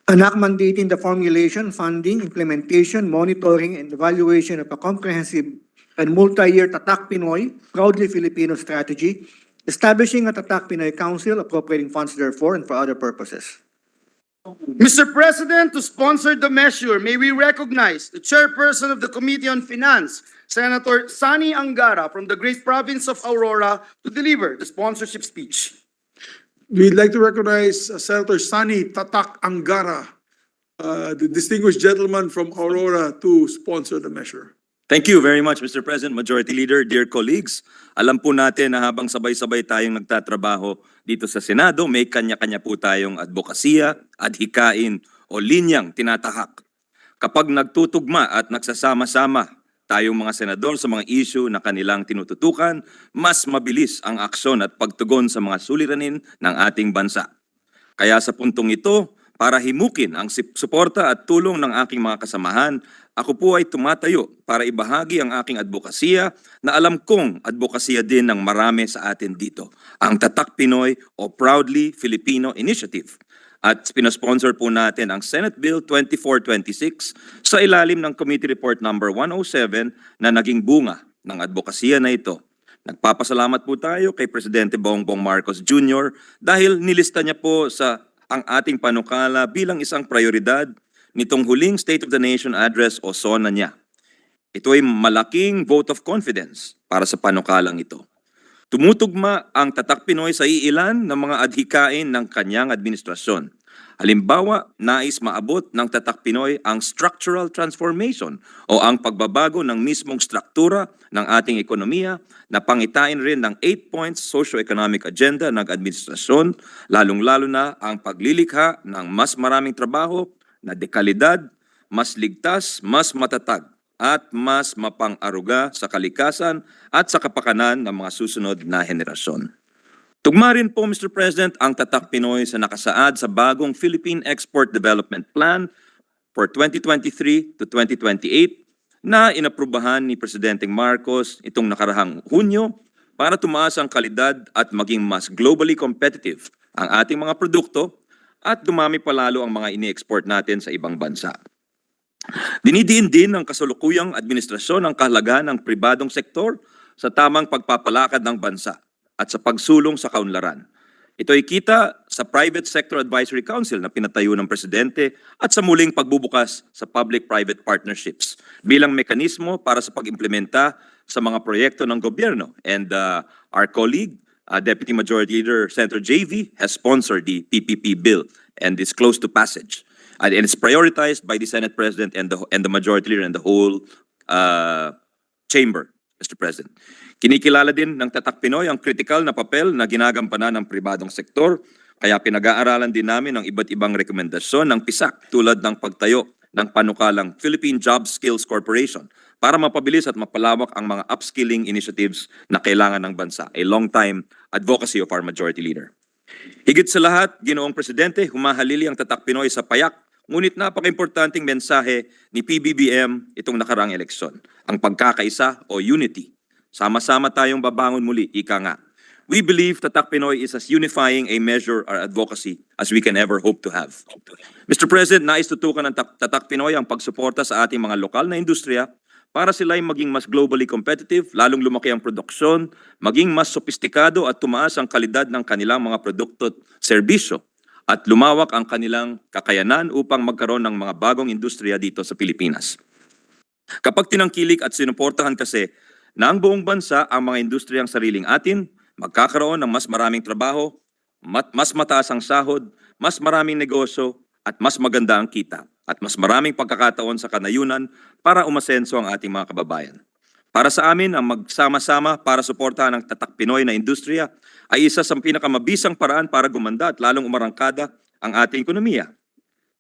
An act mandating the formulation, funding, implementation, monitoring, and evaluation of a comprehensive and multi-year Tatak Pinoy, proudly Filipino strategy, establishing a Tatak Pinoy Council, appropriating funds therefore and for other purposes. Mr. President, to sponsor the measure, may we recognize the chairperson of the Committee on Finance, Senator Sonny Angara from the great province of Aurora, to deliver the sponsorship speech. We'd like to recognize Senator Sonny Tatak Angara, the distinguished gentleman from Aurora, to sponsor the measure. Thank you very much, Mr. President, Majority Leader, dear colleagues. Alam po natin na habang sabay-sabay tayong nagtatrabaho dito sa Senado, may kanya-kanya po tayong advokasya, adhikain o linyang tinatahak. Kapag nagtutugma at nagsasama-sama tayong mga senador sa mga issue na kanilang tinututukan, mas mabilis ang aksyon at pagtugon sa mga suliranin ng ating bansa. Kaya sa puntong ito, para himukin ang suporta at tulong ng aking mga kasamahan, ako po ay tumatayo para ibahagi ang aking advokasya na alam kong advokasya din ng marami sa atin dito, ang Tatak Pinoy o Proudly Filipino Initiative. At pinasponsor po natin ang Senate Bill 2426 sa ilalim ng Committee Report number 107 na naging bunga ng advokasya na ito. Nagpapasalamat po tayo kay Presidente Bongbong Marcos Jr. dahil nilista niya po sa ang ating panukala bilang isang prayoridad nitong huling State of the Nation Address o SONA niya. Ito ay malaking vote of confidence para sa panukalang ito. Tumutugma ang Tatak Pinoy sa iilan ng mga adhikain ng kanyang administrasyon. Halimbawa, nais maabot ng Tatak Pinoy ang structural transformation o ang pagbabago ng mismong struktura ng ating ekonomiya na pangitain rin ng 8 points socio-economic agenda ng administrasyon, lalong-lalo na ang paglilikha ng mas maraming trabaho na dekalidad, mas ligtas, mas matatag at mas mapang-aruga sa kalikasan at sa kapakanan ng mga susunod na henerasyon. Tugma rin po, Mr. President, ang Tatak Pinoy sa nakasaad sa bagong Philippine Export Development Plan for 2023 to 2028 na inaprubahan ni Presidente Marcos itong nakarahang Hunyo para tumaas ang kalidad at maging mas globally competitive ang ating mga produkto at dumami palalo ang mga ini-export natin sa ibang bansa. Dinidiin din ng kasalukuyang administrasyon ang kahalagahan ng pribadong sektor sa tamang pagpapalakad ng bansa at sa pagsulong sa kaunlaran. Ito ay kita sa Private Sector Advisory Council na pinatayo ng Presidente at sa muling pagbubukas sa public-private partnerships bilang mekanismo para sa pag-implementa sa mga proyekto ng gobyerno. And our colleague, Deputy Majority Leader Senator JV, has sponsored the PPP bill and is close to passage. And it's prioritized by the Senate President and the Majority Leader and the whole chamber, Mr. President. Kinikilala din ng Tatak Pinoy ang critical na papel na ginagampanan ng pribadong sektor, kaya pinag-aaralan din namin ang iba't ibang rekomendasyon ng PISAC tulad ng pagtayo ng panukalang Philippine Job Skills Corporation para mapabilis at mapalawak ang mga upskilling initiatives na kailangan ng bansa, a long-time advocacy of our Majority Leader. Higit sa lahat, Ginoong Presidente, humahalili ang Tatak Pinoy sa payak, ngunit napaka-importanting mensahe ni PBBM itong nakaraang eleksyon, ang pagkakaisa o unity. Sama-sama tayong babangon muli, ika nga. We believe Tatak Pinoy is as unifying a measure or advocacy as we can ever hope to have. Mr. President, nais tutukan ng Tatak Pinoy ang pagsuporta sa ating mga lokal na industriya para sila'y maging mas globally competitive, lalong lumaki ang produksyon, maging mas sopistikado at tumaas ang kalidad ng kanilang mga produkto at serbisyo, at lumawak ang kanilang kakayanan upang magkaroon ng mga bagong industriya dito sa Pilipinas. Kapag tinangkilik at sinuportahan kasi ng buong bansa ang mga industriyang sariling atin, magkakaroon ng mas maraming trabaho, mas mataas ang sahod, mas maraming negosyo, at mas maganda ang kita, at mas maraming pagkakataon sa kanayunan para umasenso ang ating mga kababayan. Para sa amin, ang magsama-sama para suportahan ang Tatak Pinoy na industriya ay isa sa pinakamabisang paraan para gumanda at lalong umarangkada ang ating ekonomiya.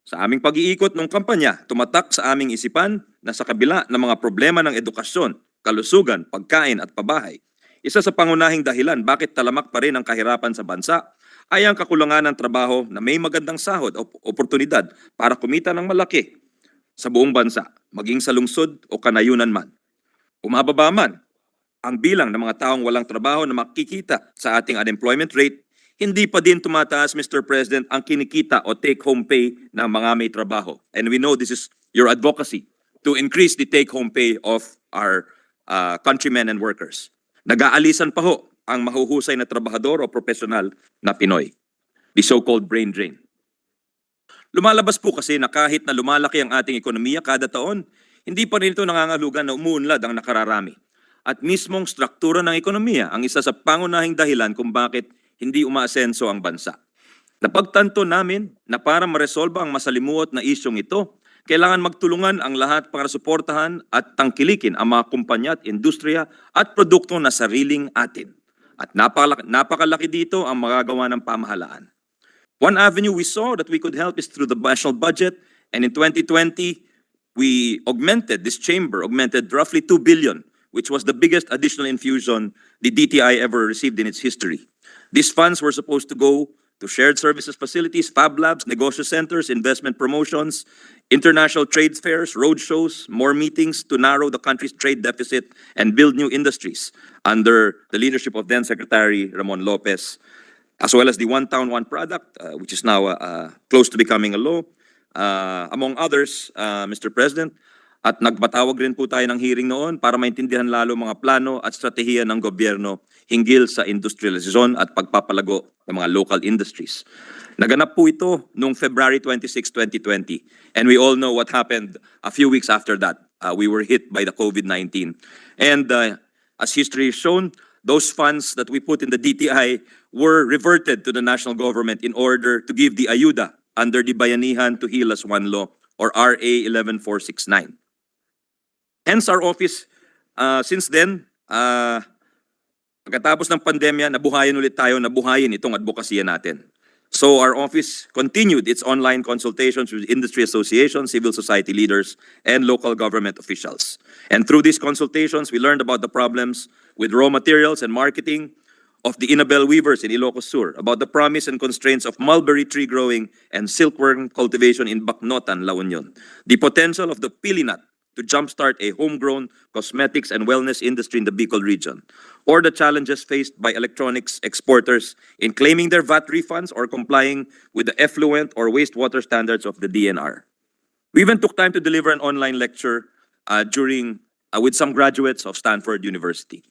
Sa aming pag-iikot ng kampanya, tumatak sa aming isipan na sa kabila ng mga problema ng edukasyon, kalusugan, pagkain at pabahay, isa sa pangunahing dahilan bakit talamak pa rin ang kahirapan sa bansa ay ang kakulangan ng trabaho na may magandang sahod o oportunidad para kumita ng malaki sa buong bansa, maging sa lungsod o kanayunan man. Umababa man ang bilang ng mga taong walang trabaho na makikita sa ating unemployment rate, hindi pa din tumataas, Mr. President, ang kinikita o take-home pay ng mga may trabaho. And we know this is your advocacy to increase the take-home pay of our countrymen and workers. Nag-aalisan pa ho ang mahuhusay na trabahador o profesional na Pinoy, the so-called brain drain. Lumalabas po kasi na kahit na lumalaki ang ating ekonomiya kada taon, hindi pa rin ito nangangahulugan na umuunlad ang nakararami. At mismong struktura ng ekonomiya ang isa sa pangunahing dahilan kung bakit hindi umaasenso ang bansa. Napagtanto namin na para maresolba ang masalimuot na isyong ito, kailangan magtulungan ang lahat para suportahan at tangkilikin ang mga kumpanya at industriya at produkto na sariling atin. At napakalaki dito ang magagawa ng pamahalaan. One avenue we saw that we could help is through the national budget, and in 2020, we this chamber augmented roughly 2 billion, which was the biggest additional infusion the DTI ever received in its history. These funds were supposed to go to shared services facilities, fab labs, negosyo centers, investment promotions, international trade fairs, road shows, more meetings to narrow the country's trade deficit and build new industries under the leadership of then Secretary Ramon Lopez, as well as the One Town, One Product, which is now close to becoming a law, among others, Mr. President. At nagpatawag rin po tayo ng hearing noon para maintindihan lalo mga plano at strategiya ng gobyerno hinggil sa industrialisasyon at pagpapalago ng mga local industries. Naganap po ito noong February 26, 2020. And we all know what happened a few weeks after that. We were hit by the COVID-19. And as history has shown, those funds that we put in the DTI were reverted to the national government in order to give the ayuda under the Bayanihan to Heal as One Law, or RA 11469. Hence our office, since then, pagkatapos ng pandemya, nabuhayan ulit tayo, nabuhayin itong advokasya natin. So our office continued its online consultations with industry associations, civil society leaders, and local government officials. And through these consultations, we learned about the problems with raw materials and marketing of the Inabel weavers in Ilocos Sur, about the promise and constraints of mulberry tree growing and silkworm cultivation in Bacnotan, La Union, the potential of the pili nut to jumpstart a homegrown cosmetics and wellness industry in the Bicol region, or the challenges faced by electronics exporters in claiming their VAT refunds or complying with the effluent or wastewater standards of the DNR. We even took time to deliver an online lecture with some graduates of Stanford University.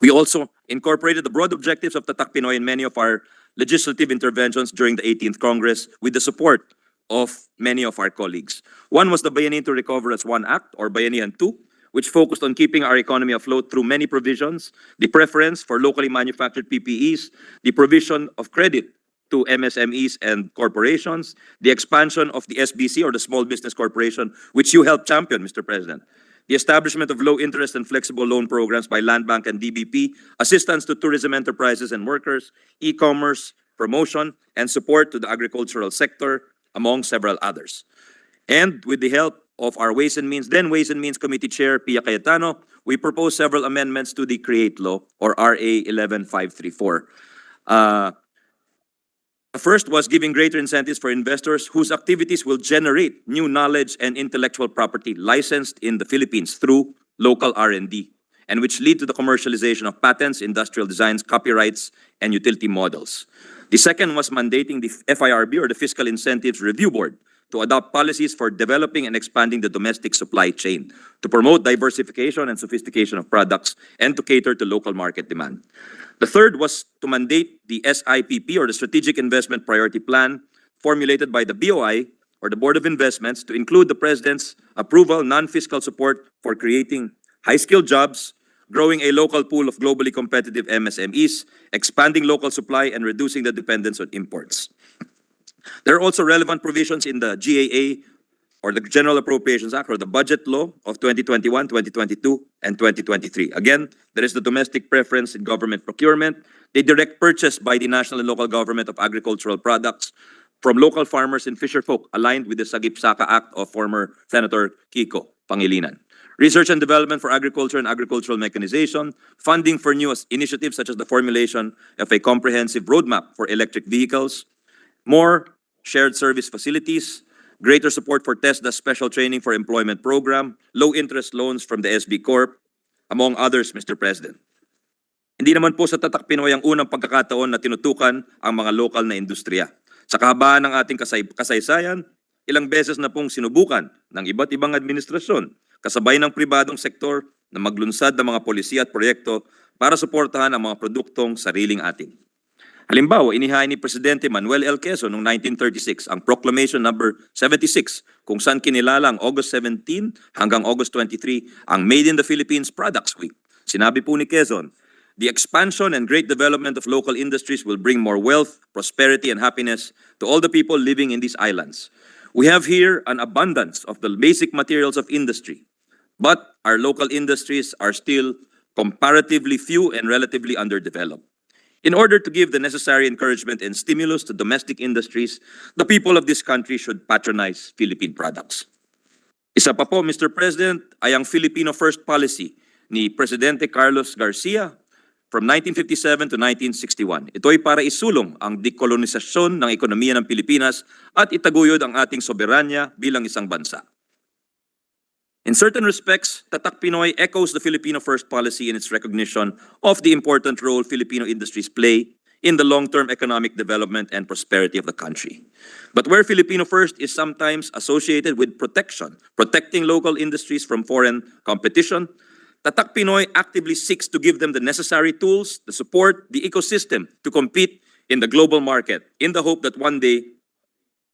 We also incorporated the broad objectives of Tatak Pinoy in many of our legislative interventions during the 18th Congress with the support of many of our colleagues. One was the Bayanihan to Recover as One Act, or Bayanihan 2, which focused on keeping our economy afloat through many provisions, the preference for locally manufactured PPEs, the provision of credit to MSMEs and corporations, the expansion of the SBC, or the Small Business Corporation, which you helped champion, Mr. President, the establishment of low-interest and flexible loan programs by Land Bank and DBP, assistance to tourism enterprises and workers, e-commerce, promotion, and support to the agricultural sector, among several others. And with the help of our Ways and Means Committee Chair, Pia Cayetano, we proposed several amendments to the CREATE Law, or RA 11534. The first was giving greater incentives for investors whose activities will generate new knowledge and intellectual property licensed in the Philippines through local R&D, and which lead to the commercialization of patents, industrial designs, copyrights, and utility models. The second was mandating the FIRB, or the Fiscal Incentives Review Board, to adopt policies for developing and expanding the domestic supply chain, to promote diversification and sophistication of products, and to cater to local market demand. The third was to mandate the SIPP, or the Strategic Investment Priority Plan, formulated by the BOI, or the Board of Investments, to include the President's approval, non-fiscal support for creating high-skilled jobs, growing a local pool of globally competitive MSMEs, expanding local supply, and reducing the dependence on imports. There are also relevant provisions in the GAA, or the General Appropriations Act, or the Budget Law of 2021, 2022, and 2023. Again, there is the domestic preference in government procurement, the direct purchase by the national and local government of agricultural products from local farmers and fisherfolk, aligned with the Sagip-Saka Act of former Senator Kiko Pangilinan. Research and development for agriculture and agricultural mechanization, funding for new initiatives such as the formulation of a comprehensive roadmap for electric vehicles, more shared service facilities, greater support for TESDA special training for employment program, low interest loans from the SB Corp, among others, Mr. President. Hindi naman po sa Tatak Pinoy ang unang pagkakataon na tinutukan ang mga lokal na industriya. Sa kahabaan ng ating kasaysayan, ilang beses na pong sinubukan ng iba't ibang administrasyon, kasabay ng pribadong sektor na maglunsad ng mga polisiya at proyekto para suportahan ang mga produktong sariling atin. Halimbawa, inihain ni Presidente Manuel L. Quezon noong 1936 ang Proclamation number 76 kung saan kinilala ang August 17 hanggang August 23 ang Made in the Philippines Products Week. Sinabi po ni Quezon, "The expansion and great development of local industries will bring more wealth, prosperity, and happiness to all the people living in these islands. We have here an abundance of the basic materials of industry, but our local industries are still comparatively few and relatively underdeveloped. In order to give the necessary encouragement and stimulus to domestic industries, the people of this country should patronize Philippine products." Isa pa po, Mr. President, ay ang Filipino First policy ni Presidente Carlos Garcia from 1957 to 1961. Ito ay para isulong ang dekolonisasyon ng ekonomiya ng Pilipinas at itaguyod ang ating soberanya bilang isang bansa. In certain respects, Tatak Pinoy echoes the Filipino First policy in its recognition of the important role Filipino industries play in the long-term economic development and prosperity of the country. But where Filipino First is sometimes associated with protecting local industries from foreign competition, Tatak Pinoy actively seeks to give them the necessary tools, the support, the ecosystem to compete in the global market in the hope that one day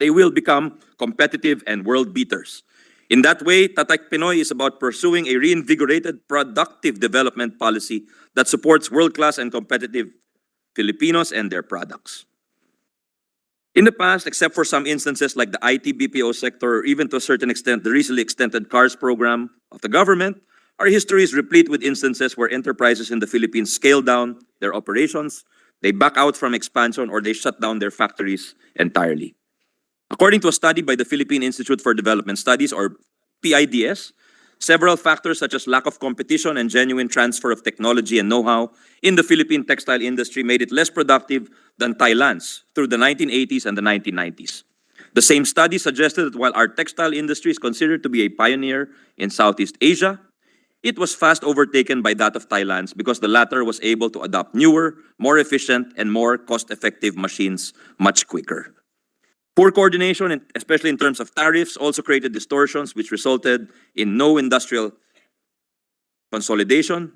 they will become competitive and world beaters. In that way, Tatak Pinoy is about pursuing a reinvigorated, productive development policy that supports world-class and competitive Filipinos and their products. In the past, except for some instances like the IT BPO sector, or even to a certain extent the recently extended CARS program of the government, our history is replete with instances where enterprises in the Philippines scale down their operations, they back out from expansion, or they shut down their factories entirely. According to a study by the Philippine Institute for Development Studies, or PIDS, several factors such as lack of competition and genuine transfer of technology and know-how in the Philippine textile industry made it less productive than Thailand's through the 1980s and the 1990s. The same study suggested that while our textile industry is considered to be a pioneer in Southeast Asia, it was fast overtaken by that of Thailand's because the latter was able to adopt newer, more efficient, and more cost-effective machines much quicker. Poor coordination, especially in terms of tariffs, also created distortions which resulted in no industrial consolidation,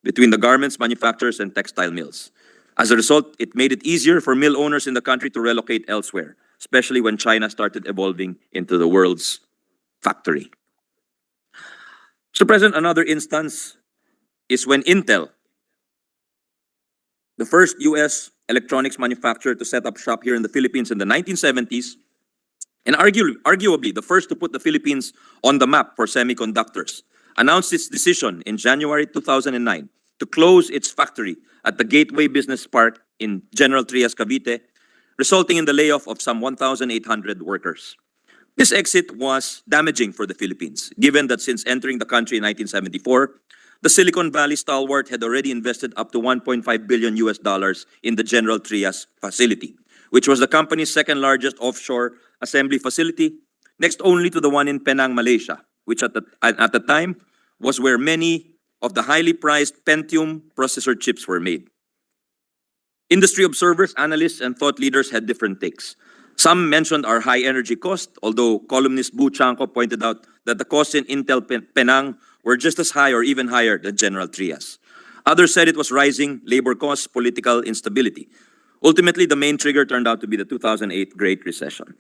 between the garments manufacturers and textile mills. As a result, it made it easier for mill owners in the country to relocate elsewhere, especially when China started evolving into the world's factory. Mr. President, another instance is when Intel, the first US electronics manufacturer to set up shop here in the Philippines in the 1970s, and arguably the first to put the Philippines on the map for semiconductors, announced its decision in January 2009 to close its factory at the Gateway Business Park in General Trias, Cavite, resulting in the layoff of some 1,800 workers. This exit was damaging for the Philippines, given that since entering the country in 1974, the Silicon Valley stalwart had already invested up to $1.5 billion in the General Trias facility, which was the company's second largest offshore assembly facility, next only to the one in Penang, Malaysia, which at the time was where many of the highly prized Pentium processor chips were made. Industry observers, analysts, and thought leaders had different takes. Some mentioned our high energy cost, although columnist Bu Chanko pointed out that the costs in Intel Penang were just as high or even higher than General Trias. Others said it was rising labor costs, political instability. Ultimately, the main trigger turned out to be the 2008 Great Recession.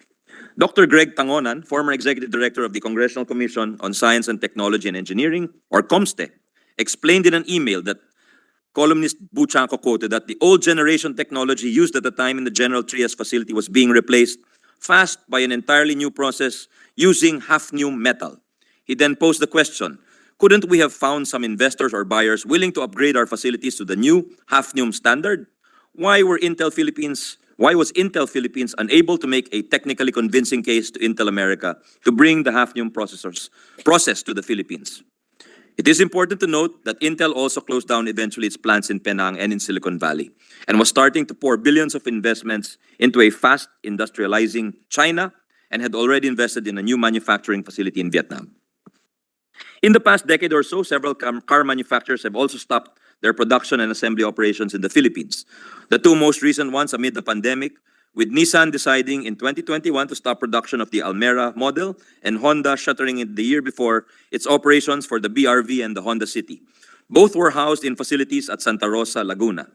Dr. Greg Tangonan, former executive director of the Congressional Commission on Science and Technology and Engineering, or COMSTE, explained in an email that columnist Bu Chanko quoted that the old generation technology used at the time in the General Trias facility was being replaced fast by an entirely new process using hafnium metal. He then posed the question, couldn't we have found some investors or buyers willing to upgrade our facilities to the new hafnium standard? Why was Intel Philippines unable to make a technically convincing case to Intel America to bring the hafnium process to the Philippines? It is important to note that Intel also closed down eventually its plants in Penang and in Silicon Valley and was starting to pour billions of investments into a fast industrializing China and had already invested in a new manufacturing facility in Vietnam. In the past decade or so, several car manufacturers have also stopped their production and assembly operations in the Philippines. The two most recent ones amid the pandemic, with Nissan deciding in 2021 to stop production of the Almera model and Honda shuttering it the year before its operations for the BRV and the Honda City. Both were housed in facilities at Santa Rosa, Laguna.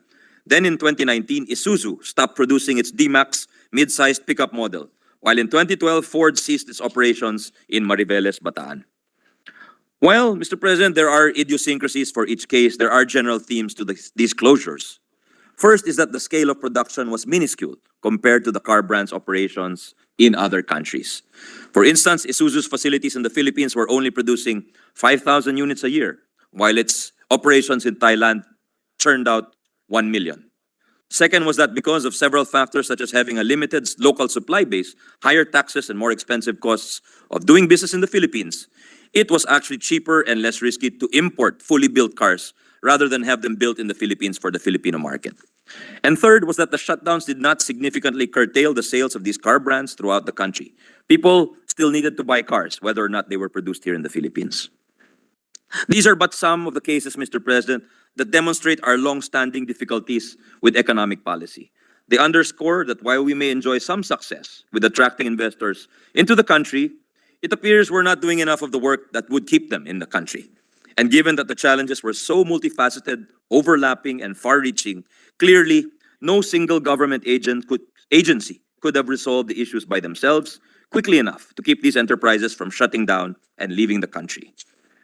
Then in 2019, Isuzu stopped producing its D-Max mid-sized pickup model, while in 2012, Ford ceased its operations in Mariveles, Bataan. While, Mr. President, there are idiosyncrasies for each case, there are general themes to these closures. First is that the scale of production was minuscule compared to the car brand's operations in other countries. For instance, Isuzu's facilities in the Philippines were only producing 5,000 units a year, while its operations in Thailand churned out 1 million. Second was that because of several factors such as having a limited local supply base, higher taxes, and more expensive costs of doing business in the Philippines, it was actually cheaper and less risky to import fully built cars rather than have them built in the Philippines for the Filipino market. And third was that the shutdowns did not significantly curtail the sales of these car brands throughout the country. People still needed to buy cars, whether or not they were produced here in the Philippines. These are but some of the cases, Mr. President, that demonstrate our long-standing difficulties with economic policy. They underscore that while we may enjoy some success with attracting investors into the country, it appears we're not doing enough of the work that would keep them in the country. And given that the challenges were so multifaceted, overlapping, and far-reaching, clearly no single government agency could have resolved the issues by themselves quickly enough to keep these enterprises from shutting down and leaving the country.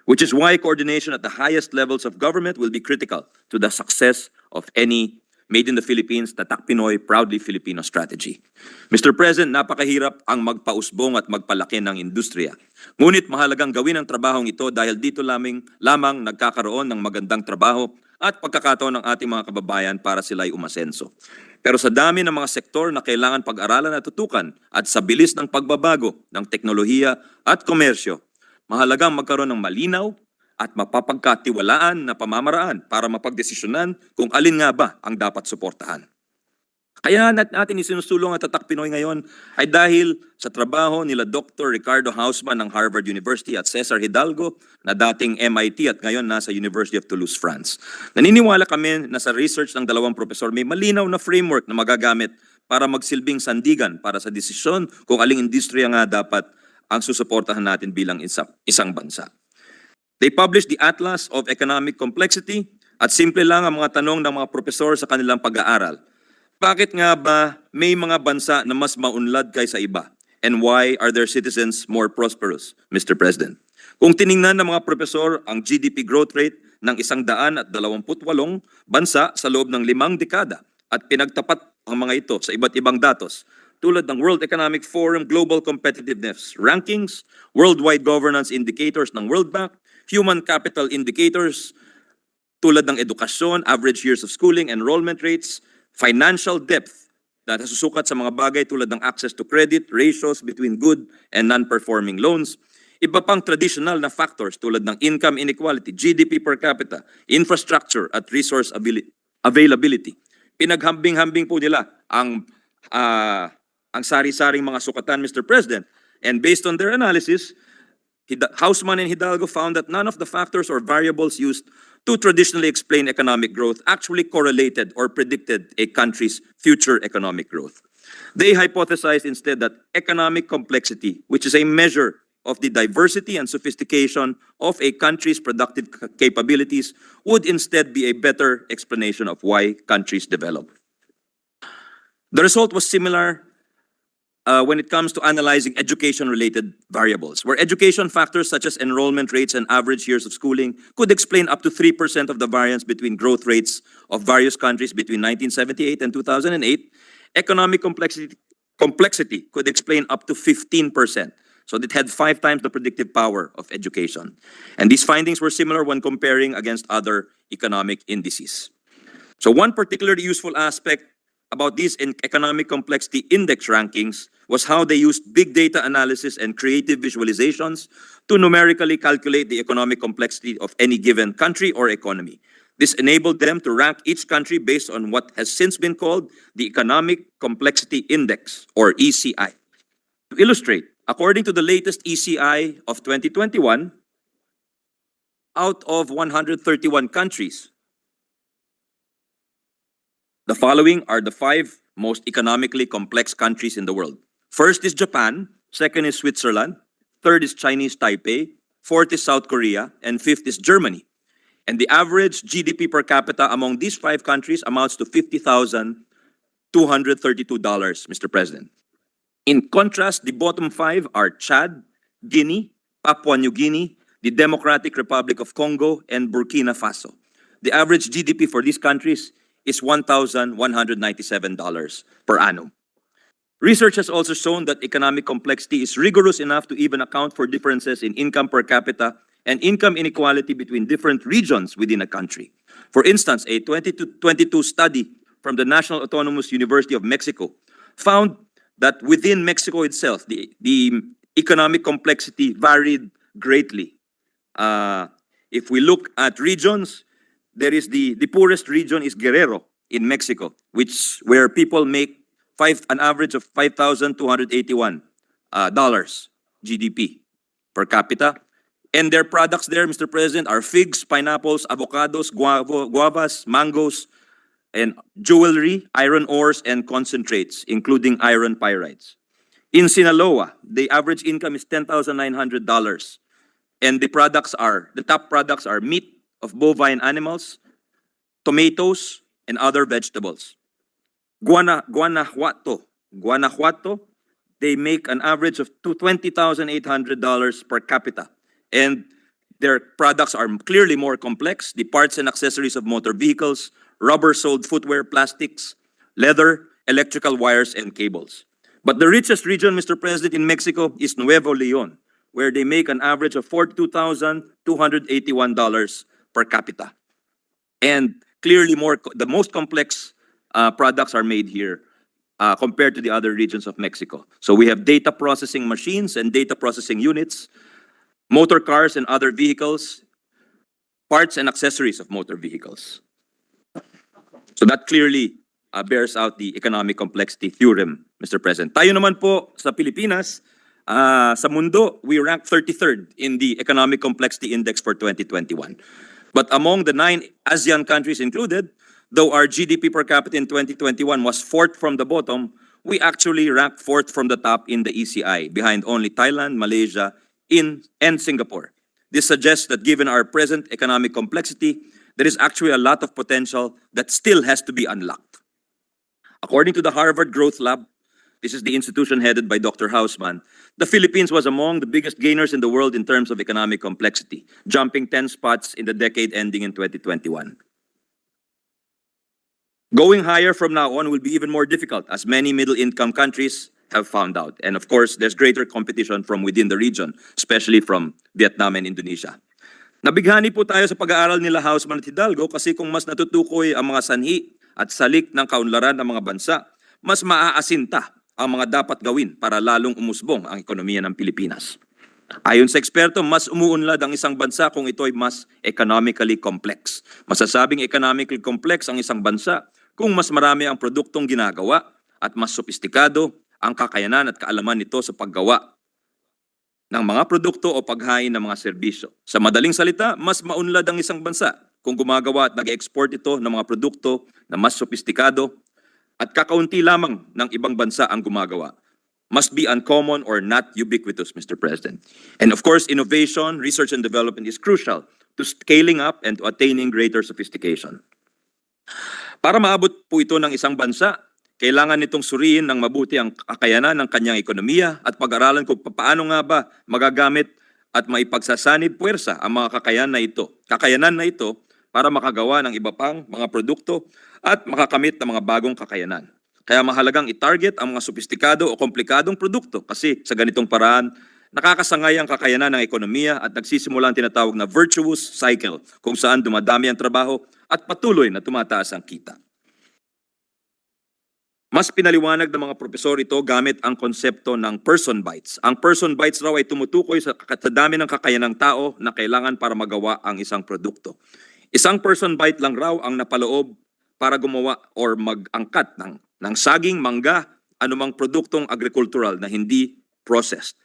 Which is why coordination at the highest levels of government will be critical to the success of any Made in the Philippines, Tatak Pinoy, Proudly Filipino strategy. Mr. President, napakahirap ang magpausbong at magpalaki ng industriya. Ngunit mahalagang gawin ang trabahong ito dahil dito lamang nagkakaroon ng magandang trabaho at pagkakataon ng ating mga kababayan para sila'y umasenso. Pero sa dami ng mga sektor na kailangan pag-aralan at tutukan at sa bilis ng pagbabago ng teknolohiya at komersyo, mahalagang magkaroon ng malinaw at mapapagkatiwalaan na pamamaraan para mapagdesisyonan kung alin nga ba ang dapat suportahan. Kaya natin isinusulong ang Tatak Pinoy ngayon ay dahil sa trabaho nila Dr. Ricardo Hausman ng Harvard University at Cesar Hidalgo na dating MIT at ngayon nasa University of Toulouse, France. Naniniwala kami na sa research ng dalawang profesor may malinaw na framework na magagamit para magsilbing sandigan para sa desisyon kung aling industriya nga dapat ang susuportahan natin bilang isang bansa. They published the Atlas of Economic Complexity at simple lang ang mga tanong ng mga profesor sa kanilang pag-aaral. Bakit nga ba may mga bansa na mas maunlad kaysa iba? And why are their citizens more prosperous, Mr. President? Kung tiningnan ng mga profesor ang GDP growth rate ng 128 bansa sa loob ng 5 dekada at pinagtapat ang mga ito sa iba't ibang datos, tulad ng World Economic Forum Global Competitiveness Rankings, Worldwide Governance Indicators ng World Bank, Human Capital Indicators, tulad ng edukasyon, average years of schooling, enrollment rates, financial depth na nasusukat sa mga bagay tulad ng access to credit, ratios between good and non-performing loans, iba pang traditional na factors tulad ng income inequality, GDP per capita, infrastructure at resource availability. Pinaghambing-hambing po nila ang sari-saring mga sukatan, Mr. President. And based on their analysis, Hausman and Hidalgo found that none of the factors or variables used to traditionally explain economic growth actually correlated or predicted a country's future economic growth. They hypothesized instead that economic complexity, which is a measure of the diversity and sophistication of a country's productive capabilities, would instead be a better explanation of why countries develop. The result was similar when it comes to analyzing education-related variables, where education factors such as enrollment rates and average years of schooling could explain up to 3% of the variance between growth rates of various countries between 1978 and 2008. Economic complexity could explain up to 15%. So it had 5 times the predictive power of education. And these findings were similar when comparing against other economic indices. So one particularly useful aspect about these economic complexity index rankings was how they used big data analysis and creative visualizations to numerically calculate the economic complexity of any given country or economy. This enabled them to rank each country based on what has since been called the Economic Complexity Index, or ECI. To illustrate, according to the latest ECI of 2021, out of 131 countries, The following are the 5 most economically complex countries in the world. First is Japan, second is Switzerland, third is Chinese Taipei, fourth is South Korea, and fifth is Germany. And the average GDP per capita among these 5 countries amounts to $50,232, Mr. President. In contrast, the bottom 5 are Chad, Guinea, Papua New Guinea, the Democratic Republic of Congo, and Burkina Faso. The average GDP for these countries is $1,197 per annum. Research has also shown that economic complexity is rigorous enough to even account for differences in income per capita and income inequality between different regions within a country. For instance, a 2022 study from the National Autonomous University of Mexico found that within Mexico itself, the economic complexity varied greatly. If we look at regions, there is the poorest region is Guerrero in Mexico, where people make an average of $5,281 GDP per capita. And their products there, Mr. President, are figs, pineapples, avocados, guavas, mangoes, and jewelry, iron ores, and concentrates, including iron pyrites. In Sinaloa, the average income is $10,900. And the top products are meat of bovine animals, tomatoes, and other vegetables. Guanajuato, they make an average of $20,800 per capita. And their products are clearly more complex. The parts and accessories of motor vehicles, rubber-soled footwear, plastics, leather, electrical wires, and cables. But the richest region, Mr. President, in Mexico is Nuevo Leon, where they make an average of $42,281 per capita. And clearly the most complex products are made here compared to the other regions of Mexico. So we have data processing machines and data processing units, motor cars and other vehicles, parts and accessories of motor vehicles. So that clearly bears out the economic complexity theorem, Mr. President. Tayo naman po sa Pilipinas, sa mundo, we rank 33rd in the Economic Complexity Index for 2021. But among the 9 ASEAN countries included, though our GDP per capita in 2021 was 4th from the bottom, we actually ranked 4th from the top in the ECI, behind only Thailand, Malaysia, and Singapore. This suggests that given our present economic complexity, there is actually a lot of potential that still has to be unlocked. According to the Harvard Growth Lab, this is the institution headed by Dr. Hausman, the Philippines was among the biggest gainers in the world in terms of economic complexity, jumping 10 spots in the decade ending in 2021. Going higher from now on will be even more difficult, as many middle-income countries have found out. And of course, there's greater competition from within the region, especially from Vietnam and Indonesia. Nabighani po tayo sa pag-aaral nila Hausman at Hidalgo kasi kung mas natutukoy ang mga sanhi at salik ng kaunlaran ng mga bansa, mas maaasinta ang mga dapat gawin para lalong umusbong ang ekonomiya ng Pilipinas. Ayon sa eksperto, mas umuunlad ang isang bansa kung ito ay mas economically complex. Masasabing economically complex ang isang bansa kung mas marami ang produktong ginagawa at mas sopistikado ang kakayanan at kaalaman nito sa paggawa ng mga produkto o paghain ng mga serbisyo. Sa madaling salita, mas maunlad ang isang bansa kung gumagawa at nag-export ito ng mga produkto na mas sopistikado at kakaunti lamang ng ibang bansa ang gumagawa. Must be uncommon or not ubiquitous, Mr. President. And of course, innovation, research and development is crucial to scaling up and to attaining greater sophistication. Para maabot po ito ng isang bansa, kailangan nitong suriin ng mabuti ang kakayanan ng kanyang ekonomiya at pag-aralan kung paano nga ba magagamit at maipagsasanib puwersa ang mga kakayanan na ito para makagawa ng iba pang mga produkto at makakamit ng mga bagong kakayanan. Kaya mahalagang i-target ang mga sopistikado o komplikadong produkto kasi sa ganitong paraan, nakakasangay ang kakayanan ng ekonomiya at nagsisimula ang tinatawag na virtuous cycle kung saan dumadami ang trabaho at patuloy na tumataas ang kita. Mas pinaliwanag ng mga profesor ito gamit ang konsepto ng person bites. Ang person bites raw ay tumutukoy sa dami ng kakayanang tao na kailangan para magawa ang isang produkto. Isang person bite lang raw ang napaloob para gumawa or mag-angkat ng saging, mangga, anumang produktong agricultural na hindi processed.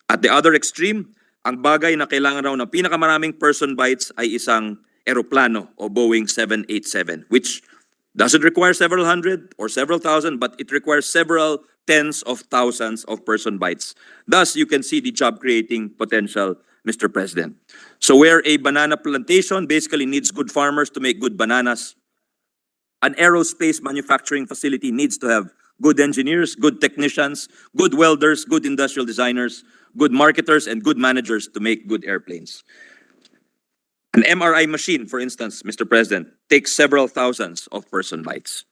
At the other extreme, ang bagay na kailangan raw ng pinakamaraming person bites ay isang eroplano o Boeing 787, which Doesn't require several hundred or several thousand, but it requires several tens of thousands of person bites. Thus, you can see the job creating potential, Mr. President. So where a banana plantation basically needs good farmers to make good bananas, an aerospace manufacturing facility needs to have good engineers, good technicians, good welders, good industrial designers, good marketers, and good managers to make good airplanes. An MRI machine, for instance, Mr. President, takes several thousands of person bites.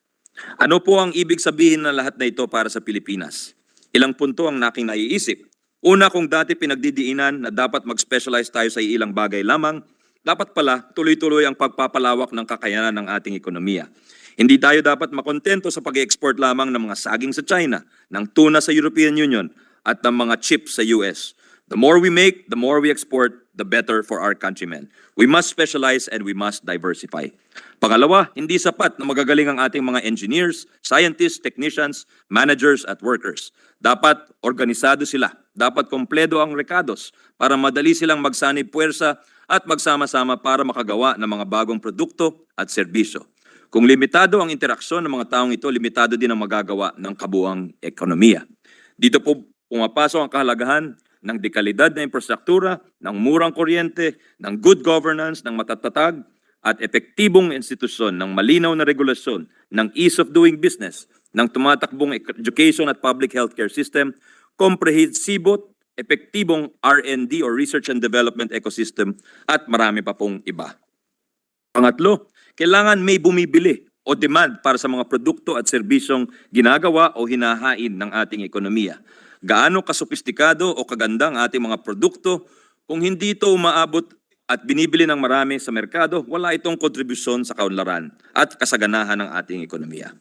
Ano po ang ibig sabihin ng lahat na ito para sa Pilipinas? Ilang punto ang aking naiisip. Una, kung dati pinagdidiinan na dapat mag-specialize tayo sa ilang bagay lamang, dapat pala tuloy-tuloy ang pagpapalawak ng kakayanan ng ating ekonomiya. Hindi tayo dapat makontento sa pag-export lamang ng mga saging sa China, ng tuna sa European Union, at ng mga chips sa US. The more we make, the more we export, the better for our countrymen. We must specialize and we must diversify. Pangalawa, hindi sapat na magagaling ang ating mga engineers, scientists, technicians, managers at workers. Dapat organisado sila. Dapat kompleto ang rekados para madali silang magsanib puwersa at magsama-sama para makagawa ng mga bagong produkto at serbisyo. Kung limitado ang interaksyon ng mga taong ito, limitado din ang magagawa ng kabuuang ekonomiya. Dito po pumapasok ang kahalagahan ng dekalidad na infrastruktura, ng murang kuryente, ng good governance, ng matatatag at epektibong institusyon, ng malinaw na regulasyon, ng ease of doing business, ng tumatakbong education at public healthcare system, komprehensibot, epektibong R&D or research and development ecosystem at marami pa pong iba. Pangatlo, kailangan may bumibili o demand para sa mga produkto at serbisyong ginagawa o hinahain ng ating ekonomiya. Gaano kasophistikado o kaganda ang ating mga produkto, kung hindi ito umaabot at binibili ng marami sa merkado, wala itong kontribusyon sa kaunlaran at kasaganahan ng ating ekonomiya.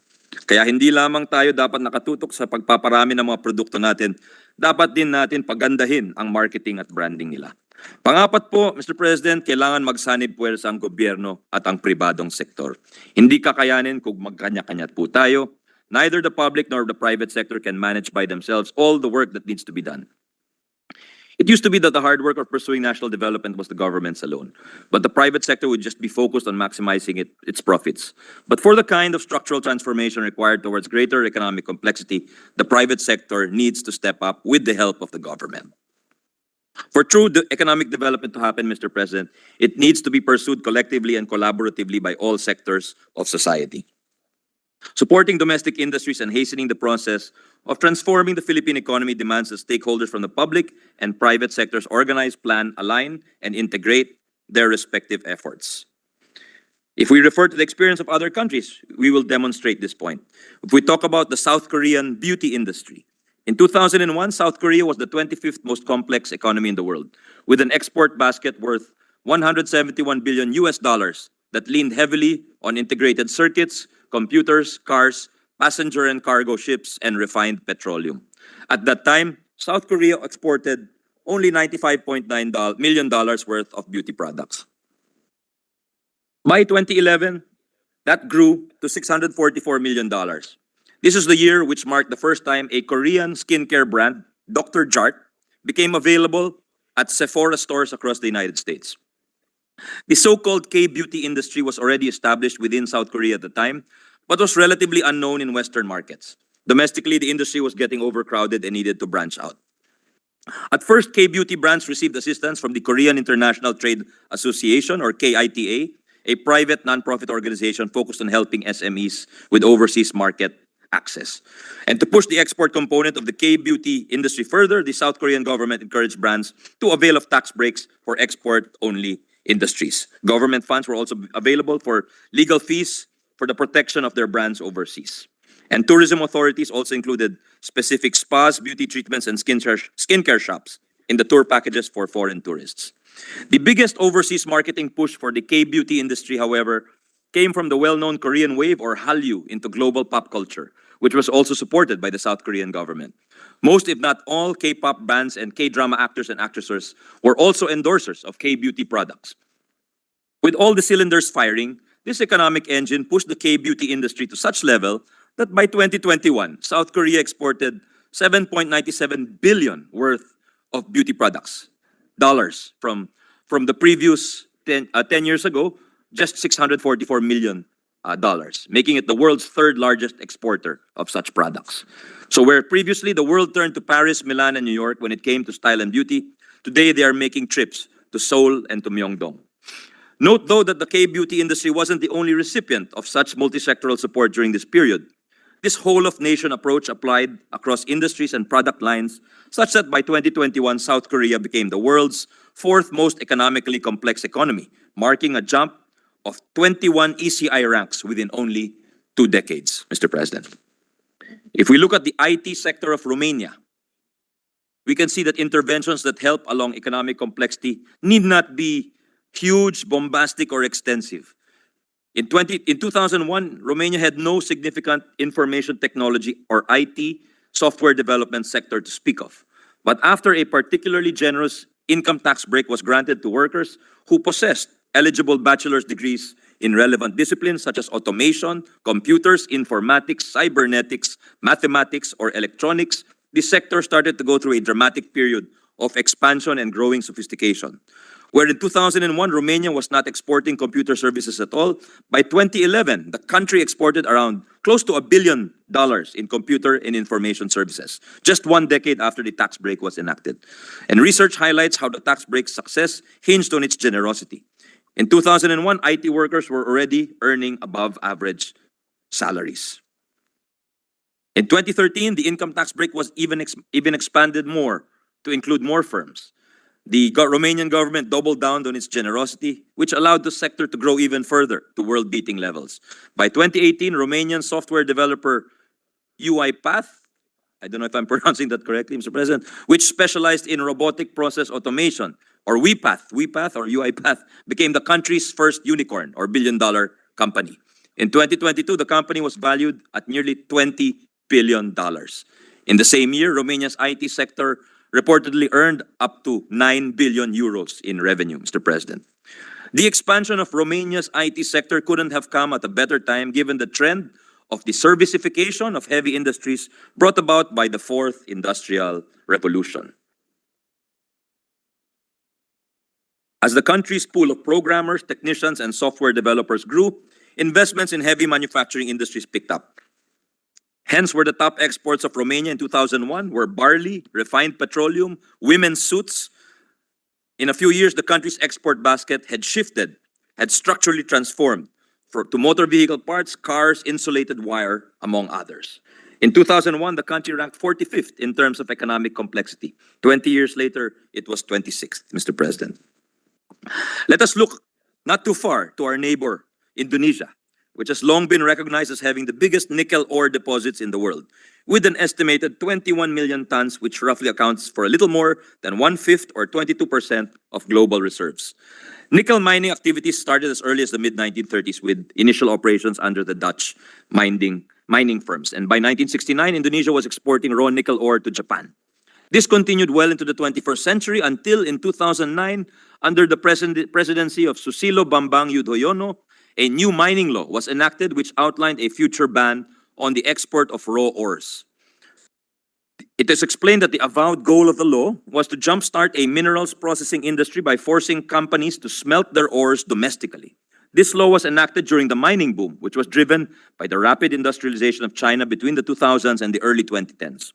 Kaya hindi lamang tayo dapat nakatutok sa pagpaparami ng mga produkto natin, dapat din natin pagandahin ang marketing at branding nila. Pangapat po, Mr. President, kailangan magsanib puwersa ang gobyerno at ang pribadong sektor. Hindi kakayanin kung magkanya-kanya po tayo. Neither the public nor the private sector can manage by themselves all the work that needs to be done. It used to be that the hard work of pursuing national development was the government's alone, but the private sector would just be focused on maximizing its profits. But for the kind of structural transformation required towards greater economic complexity, the private sector needs to step up with the help of the government. For true economic development to happen, Mr. President, it needs to be pursued collectively and collaboratively by all sectors of society. Supporting domestic industries and hastening the process of transforming the Philippine economy demands that stakeholders from the public and private sectors organize, plan, align, and integrate their respective efforts. If we refer to the experience of other countries, we will demonstrate this point. If we talk about the South Korean beauty industry, in 2001, South Korea was the 25th most complex economy in the world, with an export basket worth $171 billion that leaned heavily on integrated circuits, computers, cars, passenger and cargo ships, and refined petroleum. At that time, South Korea exported only $95.9 million worth of beauty products. By 2011, that grew to $644 million. This is the year which marked the first time a Korean skincare brand, Dr. Jart, became available at Sephora stores across the United States. The so-called K-beauty industry was already established within South Korea at the time, but was relatively unknown in Western markets. Domestically, the industry was getting overcrowded and needed to branch out. At first, K-beauty brands received assistance from the Korean International Trade Association, or KITA, a private non-profit organization focused on helping SMEs with overseas market access. And to push the export component of the K-beauty industry further, the South Korean government encouraged brands to avail of tax breaks for export-only industries. Government funds were also available for legal fees for the protection of their brands overseas. And tourism authorities also included specific spas, beauty treatments, and skincare shops in the tour packages for foreign tourists. The biggest overseas marketing push for the K-beauty industry, however, came from the well-known Korean wave, or Hallyu, into global pop culture, which was also supported by the South Korean government. Most, if not all, K-pop bands and K-drama actors and actresses were also endorsers of K-beauty products. With all the cylinders firing, this economic engine pushed the K-beauty industry to such level that by 2021, South Korea exported $7.97 billion worth of beauty products, dollars, from the previous 10 years ago, just $644 million making it the world's third largest exporter of such products. So where previously the world turned to Paris, Milan, and New York when it came to style and beauty, today they are making trips to Seoul and to Myeongdong. Note, though, that the K-beauty industry wasn't the only recipient of such multi-sectoral support during this period. This whole-of-nation approach applied across industries and product lines, such that by 2021, South Korea became the world's fourth most economically complex economy, marking a jump of 21 ECI ranks within only 2 decades, Mr. President. If we look at the IT sector of Romania, we can see that interventions that help along economic complexity need not be huge, bombastic, or extensive. In 2001, Romania had no significant information technology or IT software development sector to speak of. But after a particularly generous income tax break was granted to workers who possessed eligible bachelor's degrees in relevant disciplines such as automation, computers, informatics, cybernetics, mathematics, or electronics, this sector started to go through a dramatic period of expansion and growing sophistication. Where in 2001, Romania was not exporting computer services at all, by 2011, the country exported around close to $1 billion in computer and information services, just 1 decade after the tax break was enacted. And research highlights how the tax break's success hinged on its generosity. In 2001, IT workers were already earning above average salaries. In 2013, the income tax break was even expanded more to include more firms. The Romanian government doubled down on its generosity, which allowed the sector to grow even further to world-beating levels. By 2018, Romanian software developer UiPath, I don't know if I'm pronouncing that correctly, Mr. President, which specialized in robotic process automation, or WePath or UiPath, became the country's first unicorn or billion-dollar company. In 2022, the company was valued at nearly $20 billion. In the same year, Romania's IT sector reportedly earned up to 9 billion euros in revenue, Mr. President. The expansion of Romania's IT sector couldn't have come at a better time given the trend of the servicification of heavy industries brought about by the Fourth Industrial Revolution. As the country's pool of programmers, technicians, and software developers grew, investments in heavy manufacturing industries picked up. Hence, were the top exports of Romania in 2001 were barley, refined petroleum, women's suits. In a few years, the country's export basket had shifted, had structurally transformed to motor vehicle parts, cars, insulated wire, among others. In 2001, the country ranked 45th in terms of economic complexity. 20 years later, it was 26th, Mr. President. Let us look not too far to our neighbor, Indonesia, which has long been recognized as having the biggest nickel ore deposits in the world, with an estimated 21 million tons, which roughly accounts for a little more than 1/5 or 22% of global reserves. Nickel mining activities started as early as the mid-1930s with initial operations under the Dutch mining firms. And by 1969, Indonesia was exporting raw nickel ore to Japan. This continued well into the 21st century until in 2009, under the presidency of Susilo Bambang Yudhoyono, a new mining law was enacted which outlined a future ban on the export of raw ores. It is explained that the avowed goal of the law was to jumpstart a minerals processing industry by forcing companies to smelt their ores domestically. This law was enacted during the mining boom, which was driven by the rapid industrialization of China between the 2000s and the early 2010s.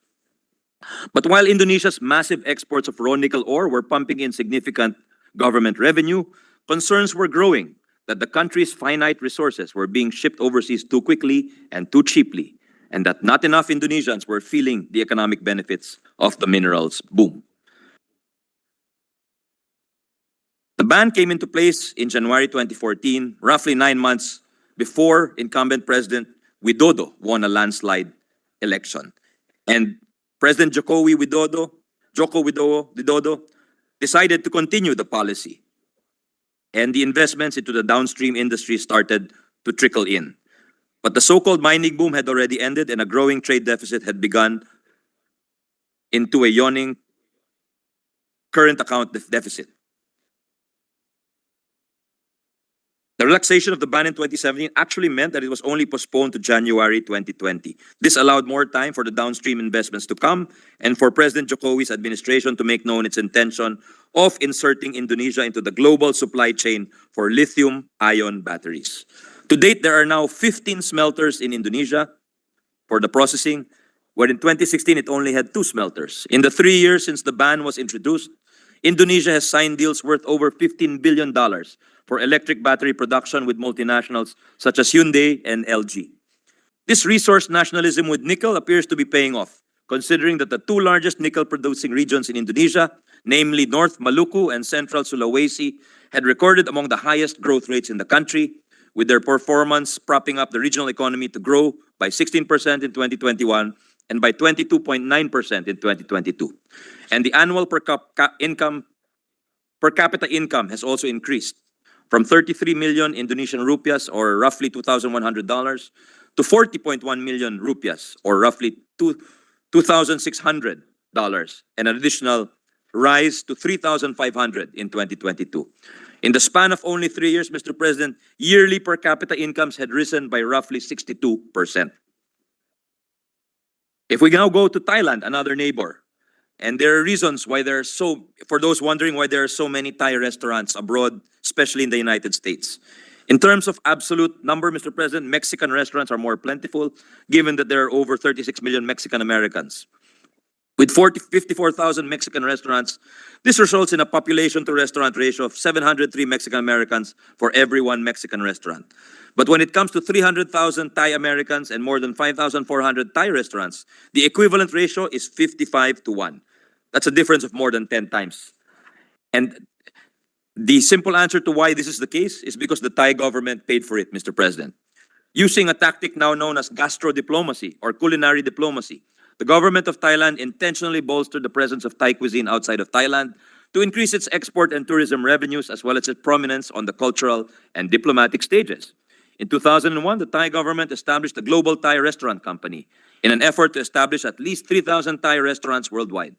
But while Indonesia's massive exports of raw nickel ore were pumping in significant government revenue, concerns were growing that the country's finite resources were being shipped overseas too quickly and too cheaply, and that not enough Indonesians were feeling the economic benefits of the minerals boom. The ban came into place in January 2014, roughly 9 months before incumbent President Widodo won a landslide election. And President Joko Widodo decided to continue the policy. And the investments into the downstream industry started to trickle in. But the so-called mining boom had already ended and a growing trade deficit had begun into a yawning current account deficit. The relaxation of the ban in 2017 actually meant that it was only postponed to January 2020. This allowed more time for the downstream investments to come and for President Jokowi's administration to make known its intention of inserting Indonesia into the global supply chain for lithium-ion batteries. To date, there are now 15 smelters in Indonesia for the processing, where in 2016 it only had 2 smelters. In the 3 years since the ban was introduced, Indonesia has signed deals worth over $15 billion for electric battery production with multinationals such as Hyundai and LG. This resource nationalism with nickel appears to be paying off, considering that the 2 largest nickel-producing regions in Indonesia, namely North Maluku and Central Sulawesi, had recorded among the highest growth rates in the country, with their performance propping up the regional economy to grow by 16% in 2021 and by 22.9% in 2022. And the annual per capita income has also increased from 33 million Indonesian rupiahs, or roughly $2,100, to 40.1 million rupiahs, or roughly $2,600, and an additional rise to 3,500 in 2022. In the span of only 3 years, Mr. President, yearly per capita incomes had risen by roughly 62%. If we now go to Thailand, another neighbor, and there are reasons why there are for those wondering why there are so many Thai restaurants abroad, especially in the United States. In terms of absolute number, Mr. President, Mexican restaurants are more plentiful, given that there are over 36 million Mexican Americans. With 54,000 Mexican restaurants, this results in a population-to-restaurant ratio of 703 Mexican Americans for every 1 Mexican restaurant. But when it comes to 300,000 Thai Americans and more than 5,400 Thai restaurants, the equivalent ratio is 55-1. That's a difference of more than 10 times. And the simple answer to why this is the case is because the Thai government paid for it, Mr. President. Using a tactic now known as gastro-diplomacy or culinary diplomacy, the government of Thailand intentionally bolstered the presence of Thai cuisine outside of Thailand to increase its export and tourism revenues, as well as its prominence on the cultural and diplomatic stages. In 2001, the Thai government established the Global Thai Restaurant Company in an effort to establish at least 3,000 Thai restaurants worldwide.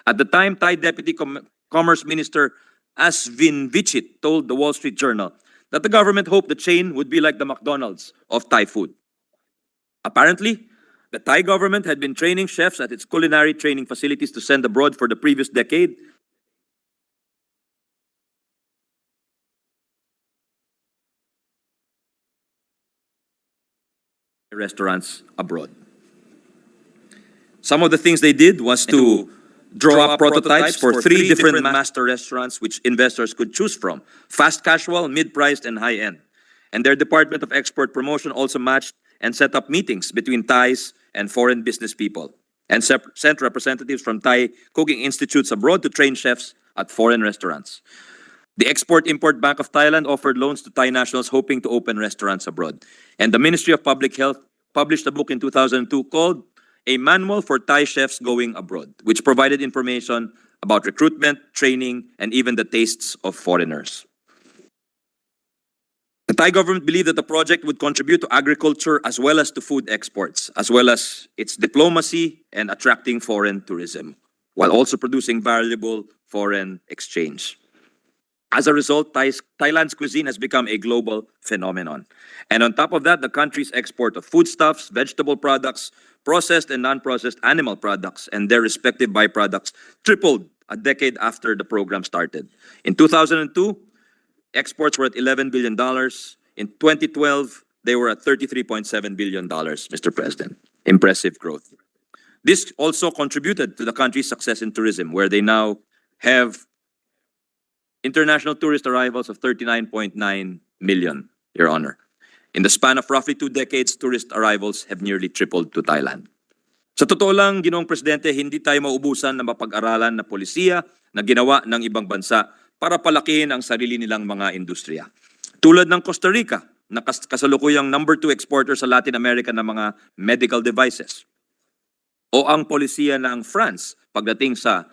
At the time, Thai Deputy Commerce Minister Asvin Vichit told the Wall Street Journal that the government hoped the chain would be like the McDonald's of Thai food. Apparently, the Thai government had been training chefs at its culinary training facilities to send abroad for the previous decade. Restaurants abroad. Some of the things they did was to draw up prototypes for 3 different master restaurants which investors could choose from: fast casual, mid-priced, and high-end. And their Department of Export Promotion also matched and set up meetings between Thais and foreign business people, and sent representatives from Thai cooking institutes abroad to train chefs at foreign restaurants. The Export-Import Bank of Thailand offered loans to Thai nationals hoping to open restaurants abroad. And the Ministry of Public Health published a book in 2002 called A Manual for Thai Chefs Going Abroad, which provided information about recruitment, training, and even the tastes of foreigners. The Thai government believed that the project would contribute to agriculture as well as to food exports, as well as its diplomacy and attracting foreign tourism, while also producing valuable foreign exchange. As a result, Thailand's cuisine has become a global phenomenon. And on top of that, the country's export of foodstuffs, vegetable products, processed and non-processed animal products, and their respective byproducts tripled a decade after the program started. In 2002, exports were at $11 billion. In 2012, they were at $33.7 billion, Mr. President. Impressive growth. This also contributed to the country's success in tourism, where they now have international tourist arrivals of 39.9 million, Your Honor. In the span of roughly 2 decades, tourist arrivals have nearly tripled to Thailand. Sa totoo lang, Ginoong Presidente, hindi tayo maubusan ng mapag-aralan na polisiya na ginawa ng ibang bansa para palakihin ang sarili nilang mga industriya. Tulad ng Costa Rica, na kasalukuyang number 2 exporter sa Latin America ng mga medical devices. O ang polisiya ng France pagdating sa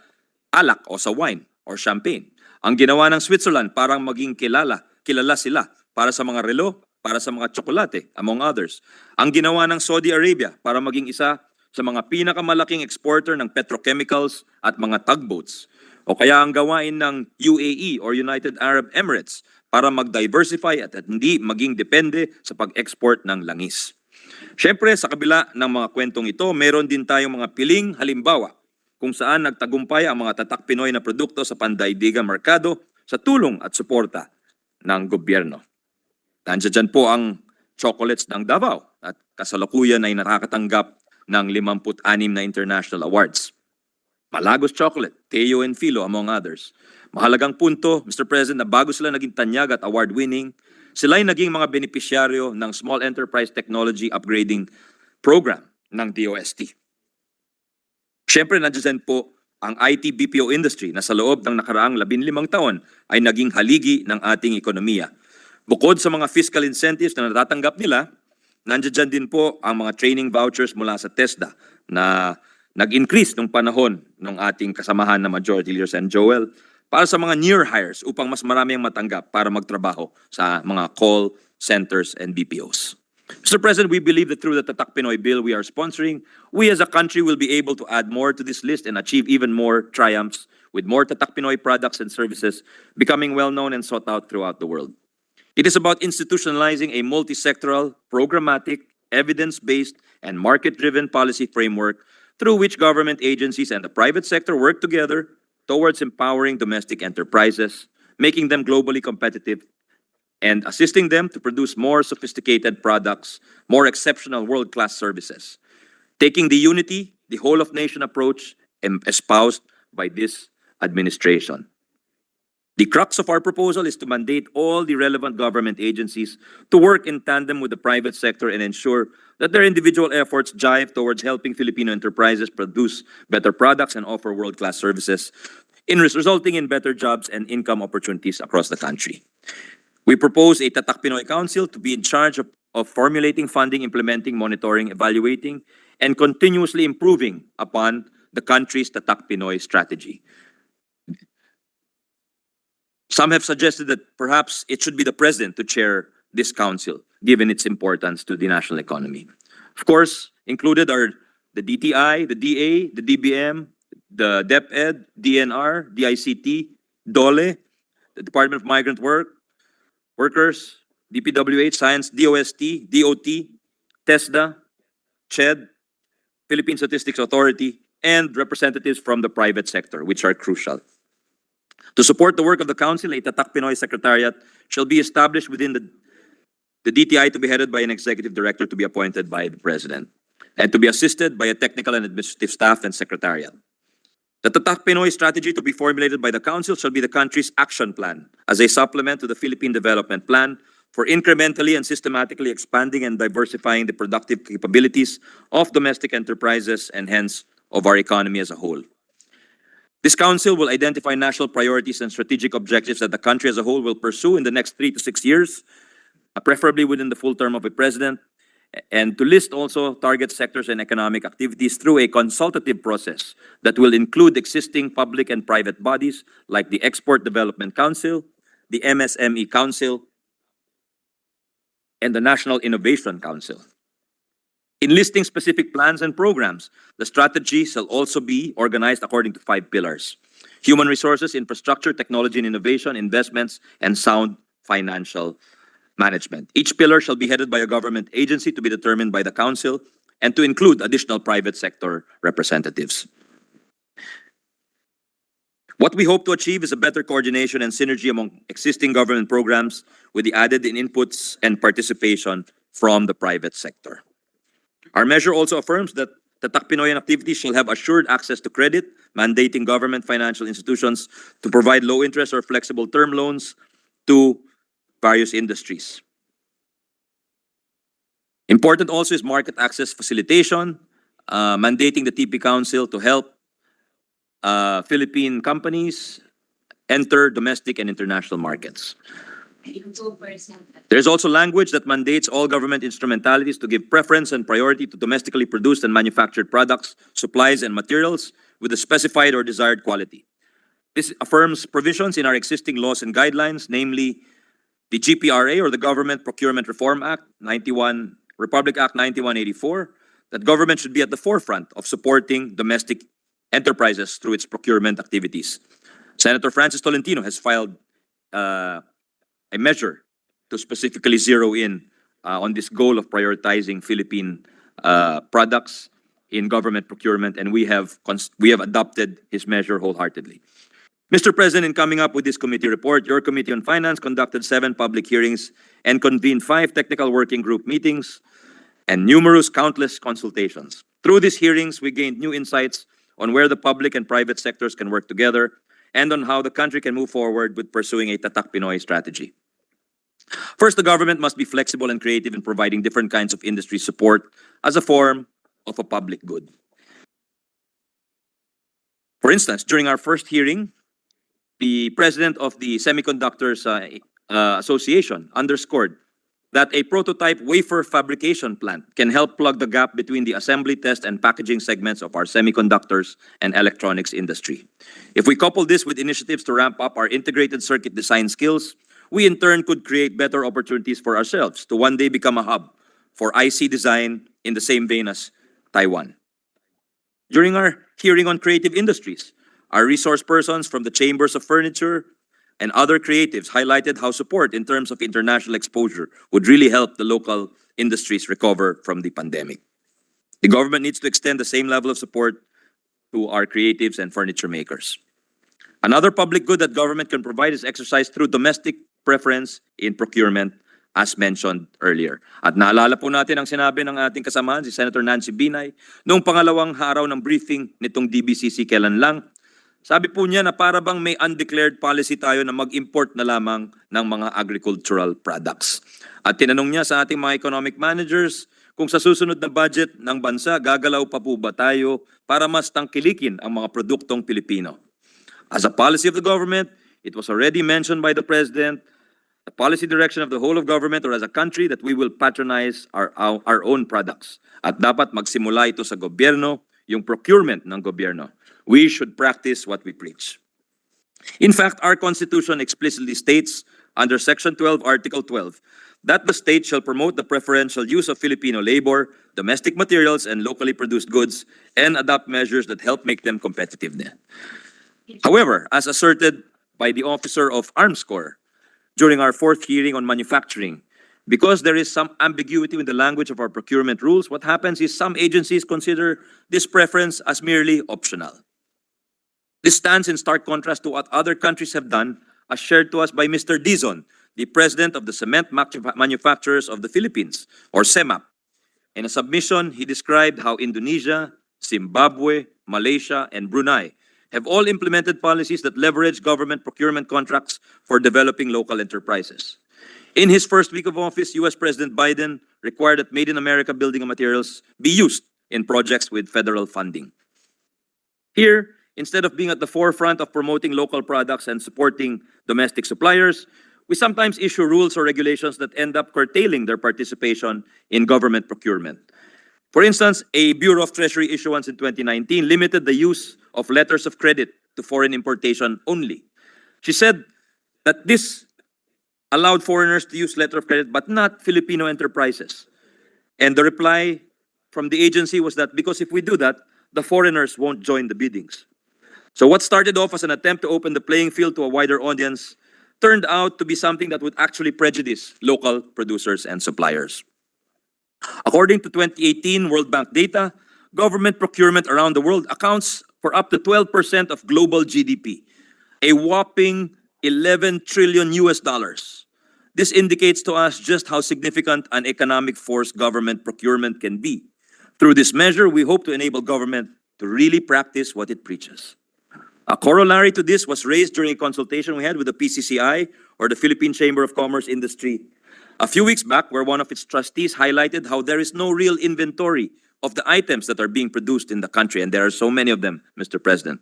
alak o sa wine or champagne. Ang ginawa ng Switzerland parang maging kilala sila para sa mga relo, para sa mga tsokolate, among others. Ang ginawa ng Saudi Arabia para maging isa sa mga pinakamalaking exporter ng petrochemicals at mga tugboats. O kaya ang gawain ng UAE or United Arab Emirates para mag-diversify at hindi maging depende sa pag-export ng langis. Siyempre, sa kabila ng mga kwentong ito, meron din tayong mga piling halimbawa kung saan nagtagumpay ang mga Tatak Pinoy na produkto sa pandaigdigang merkado sa tulong at suporta ng gobyerno. Nandiyan po ang chocolates ng Davao at kasalukuyan ay nakakatanggap ng 56 na international awards. Malagos Chocolate, Teo and Filo, among others. Mahalagang punto, Mr. President, na bago sila naging tanyag at award-winning, sila ay naging mga benepisyaryo ng Small Enterprise Technology Upgrading Program ng DOST. Siyempre, nandiyan po ang IT BPO industry na sa loob ng nakaraang 15 taon ay naging haligi ng ating ekonomiya. Bukod sa mga fiscal incentives na natatanggap nila, nandiyan din po ang mga training vouchers mula sa TESDA na nag-increase nung panahon ng ating kasamahan na Majority Leader Sen. Joel para sa mga near hires upang mas marami ang matanggap para magtrabaho sa mga call centers and BPOs. Mr. President, we believe that through the Tatak Pinoy Bill we are sponsoring, we as a country will be able to add more to this list and achieve even more triumphs with more Tatak Pinoy products and services becoming well-known and sought out throughout the world. It is about institutionalizing a multi-sectoral, programmatic, evidence-based, and market-driven policy framework through which government agencies and the private sector work together towards empowering domestic enterprises, making them globally competitive, and assisting them to produce more sophisticated products, more exceptional world-class services, taking the unity, the whole-of-nation approach espoused by this administration. The crux of our proposal is to mandate all the relevant government agencies to work in tandem with the private sector and ensure that their individual efforts jive towards helping Filipino enterprises produce better products and offer world-class services, resulting in better jobs and income opportunities across the country. We propose a Tatak Pinoy Council to be in charge of formulating, funding, implementing, monitoring, evaluating, and continuously improving upon the country's Tatak Pinoy strategy. Some have suggested that perhaps it should be the president to chair this council, given its importance to the national economy. Of course, included are the DTI, the DA, the DBM, the DepEd, DNR, DICT, DOLE, the Department of Migrant Workers, DPWH, Science, DOST, DOT, TESDA, CHED, Philippine Statistics Authority, and representatives from the private sector, which are crucial. To support the work of the Council, a Tatak Pinoy Secretariat shall be established within the DTI to be headed by an executive director to be appointed by the President, and to be assisted by a technical and administrative staff and secretariat. The Tatak Pinoy strategy to be formulated by the Council shall be the country's action plan as a supplement to the Philippine Development Plan for incrementally and systematically expanding and diversifying the productive capabilities of domestic enterprises and hence of our economy as a whole. This Council will identify national priorities and strategic objectives that the country as a whole will pursue in the next 3 to 6 years, preferably within the full term of a president, and to list also target sectors and economic activities through a consultative process that will include existing public and private bodies like the Export Development Council, the MSME Council, and the National Innovation Council. In listing specific plans and programs, the strategy shall also be organized according to 5 pillars: human resources, infrastructure, technology and innovation, investments, and sound financial management. Each pillar shall be headed by a government agency to be determined by the Council and to include additional private sector representatives. What we hope to achieve is a better coordination and synergy among existing government programs with the added inputs and participation from the private sector. Our measure also affirms that Tatak Pinoy activities shall have assured access to credit, mandating government financial institutions to provide low interest or flexible term loans to various industries. Important also is market access facilitation, mandating the TP Council to help Philippine companies enter domestic and international markets. There's also language that mandates all government instrumentalities to give preference and priority to domestically produced and manufactured products, supplies, and materials with a specified or desired quality. This affirms provisions in our existing laws and guidelines, namely the GPRA, or the Government Procurement Reform Act, Republic Act 9184, that government should be at the forefront of supporting domestic enterprises through its procurement activities. Senator Francis Tolentino has filed a measure to specifically zero in on this goal of prioritizing Philippine products in government procurement, and we have adopted his measure wholeheartedly. Mr. President, in coming up with this committee report, your Committee on Finance conducted 7 public hearings and convened 5 technical working group meetings and countless consultations. Through these hearings, we gained new insights on where the public and private sectors can work together and on how the country can move forward with pursuing a Tatak Pinoy strategy. First, the government must be flexible and creative in providing different kinds of industry support as a form of a public good. For instance, during our first hearing, the president of the Semiconductors Association underscored that a prototype wafer fabrication plant can help plug the gap between the assembly, test, and packaging segments of our semiconductors and electronics industry. If we couple this with initiatives to ramp up our integrated circuit design skills, we in turn could create better opportunities for ourselves to one day become a hub for IC design in the same vein as Taiwan. During our hearing on creative industries, our resource persons from the chambers of furniture and other creatives highlighted how support in terms of international exposure would really help the local industries recover from the pandemic. The government needs to extend the same level of support to our creatives and furniture makers. Another public good that government can provide is exercised through domestic preference in procurement, as mentioned earlier. At naalala po natin ang sinabi ng ating kasamahan, si Senator Nancy Binay, noong pangalawang araw ng briefing nitong DBCC kailan lang. Sabi po niya na para bang may undeclared policy tayo na mag-import na lamang ng mga agricultural products. At tinanong niya sa ating mga economic managers kung sa susunod na budget ng bansa, gagalaw pa po ba tayo para mas tangkilikin ang mga produktong Pilipino. As a policy of the government, it was already mentioned by the President, the policy direction of the whole of government or as a country that we will patronize our own products. At dapat magsimula ito sa gobyerno, yung procurement ng gobyerno. We should practice what we preach. In fact, our Constitution explicitly states under Section 12, Article 12, that the state shall promote the preferential use of Filipino labor, domestic materials, and locally produced goods, and adopt measures that help make them competitive. However, as asserted by the officer of Arms Corps during our 4th hearing on manufacturing, because there is some ambiguity in the language of our procurement rules, what happens is some agencies consider this preference as merely optional. This stands in stark contrast to what other countries have done, as shared to us by Mr. Dizon, the president of the Cement Manufacturers of the Philippines, or CEMAP. In a submission, he described how Indonesia, Zimbabwe, Malaysia, and Brunei have all implemented policies that leverage government procurement contracts for developing local enterprises. In his first week of office, US President Biden required that Made in America building materials be used in projects with federal funding. Here, instead of being at the forefront of promoting local products and supporting domestic suppliers, we sometimes issue rules or regulations that end up curtailing their participation in government procurement. For instance, a Bureau of Treasury issuance in 2019 limited the use of letters of credit to foreign importation only. She said that this allowed foreigners to use letter of credit, but not Filipino enterprises. And the reply from the agency was that because if we do that, the foreigners won't join the biddings. So what started off as an attempt to open the playing field to a wider audience turned out to be something that would actually prejudice local producers and suppliers. According to 2018 World Bank data, government procurement around the world accounts for up to 12% of global GDP, a whopping 11 trillion US dollars. This indicates to us just how significant an economic force government procurement can be. Through this measure, we hope to enable government to really practice what it preaches. A corollary to this was raised during a consultation we had with the PCCI, or the Philippine Chamber of Commerce Industry, a few weeks back, where one of its trustees highlighted how there is no real inventory of the items that are being produced in the country, and there are so many of them, Mr. President.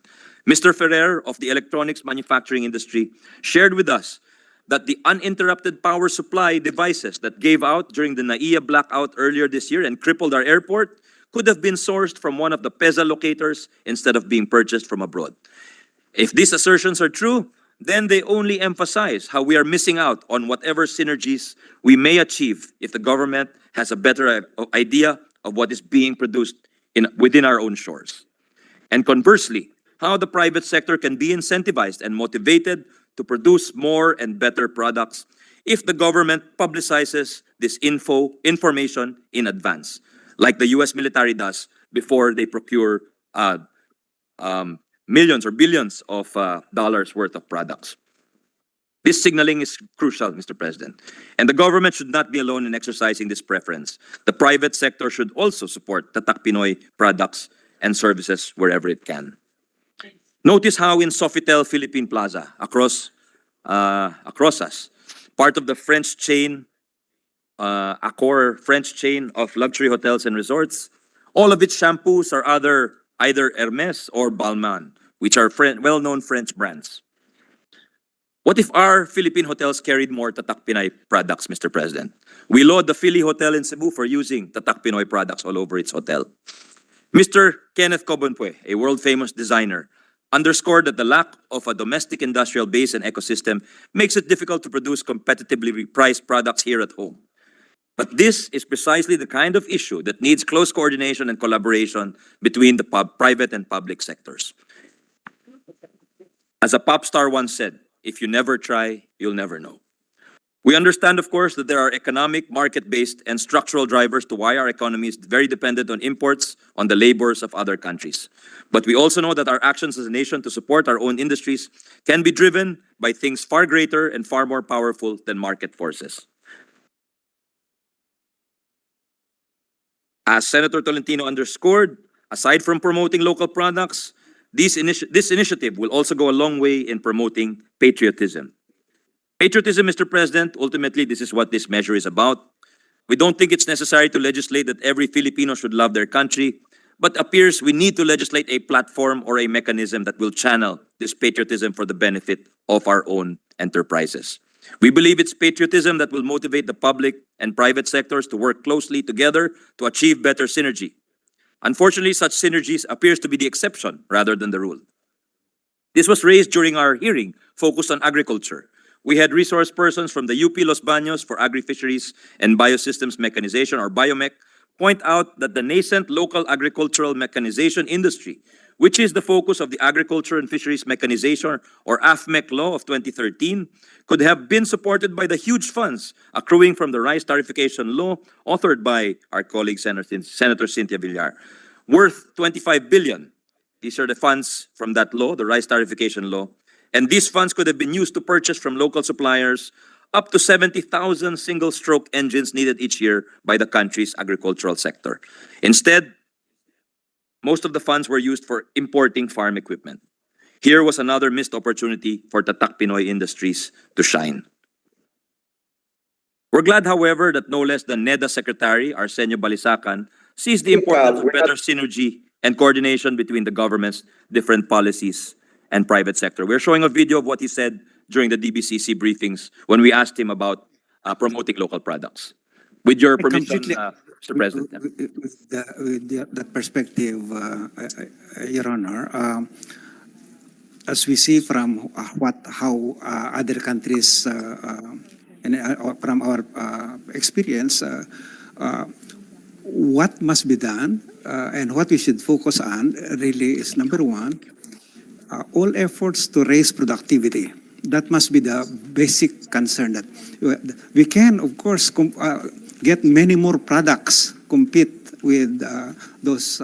Mr. Ferrer of the electronics manufacturing industry shared with us that the uninterrupted power supply devices that gave out during the NAIA blackout earlier this year and crippled our airport could have been sourced from one of the PEZA locators instead of being purchased from abroad. If these assertions are true, then they only emphasize how we are missing out on whatever synergies we may achieve if the government has a better idea of what is being produced within our own shores. And conversely, how the private sector can be incentivized and motivated to produce more and better products if the government publicizes this information in advance, like the US military does before they procure millions or billions of dollars worth of products. This signaling is crucial, Mr. President, and the government should not be alone in exercising this preference. The private sector should also support Tatak Pinoy products and services wherever it can. Notice how in Sofitel Philippine Plaza, across us, part of the French chain, Accor French chain of luxury hotels and resorts, all of its shampoos are either Hermes or Balmain, which are well-known French brands. What if our Philippine hotels carried more Tatak Pinoy products, Mr. President? We laud the Philly Hotel in Cebu for using Tatak Pinoy products all over its hotel. Mr. Kenneth Cobonpue, a world-famous designer, underscored that the lack of a domestic industrial base and ecosystem makes it difficult to produce competitively priced products here at home. But this is precisely the kind of issue that needs close coordination and collaboration between the private and public sectors. As a pop star once said, if you never try, you'll never know. We understand, of course, that there are economic, market-based, and structural drivers to why our economy is very dependent on imports, on the labors of other countries. But we also know that our actions as a nation to support our own industries can be driven by things far greater and far more powerful than market forces. As Senator Tolentino underscored, aside from promoting local products, this initiative will also go a long way in promoting patriotism. Patriotism, Mr. President, ultimately this is what this measure is about. We don't think it's necessary to legislate that every Filipino should love their country, but appears we need to legislate a platform or a mechanism that will channel this patriotism for the benefit of our own enterprises. We believe it's patriotism that will motivate the public and private sectors to work closely together to achieve better synergy. Unfortunately, such synergies appears to be the exception rather than the rule. This was raised during our hearing focused on agriculture. We had resource persons from the UP Los Baños for Agri-Fisheries and Biosystems Mechanization, or BioMech, point out that the nascent local agricultural mechanization industry, which is the focus of the Agriculture and Fisheries Mechanization, or AFMEC law of 2013, could have been supported by the huge funds accruing from the rice tarification law authored by our colleague Senator Cynthia Villar, worth 25 billion. These are the funds from that law, the rice tarification law. And these funds could have been used to purchase from local suppliers up to 70,000 single-stroke engines needed each year by the country's agricultural sector. Instead, most of the funds were used for importing farm equipment. Here was another missed opportunity for Tatak Pinoy Industries to shine. We're glad, however, that no less than NEDA Secretary Arsenio Balisacan sees the importance of better synergy and coordination between the government's different policies and private sector. We're showing a video of what he said during the DBCC briefings when we asked him about promoting local products. With your permission, Mr. President. With that perspective, Your Honor, as we see from how other countries and from our experience, what must be done and what we should focus on really is, number one, all efforts to raise productivity. That must be the basic concern. That we can, of course, get many more products, compete with those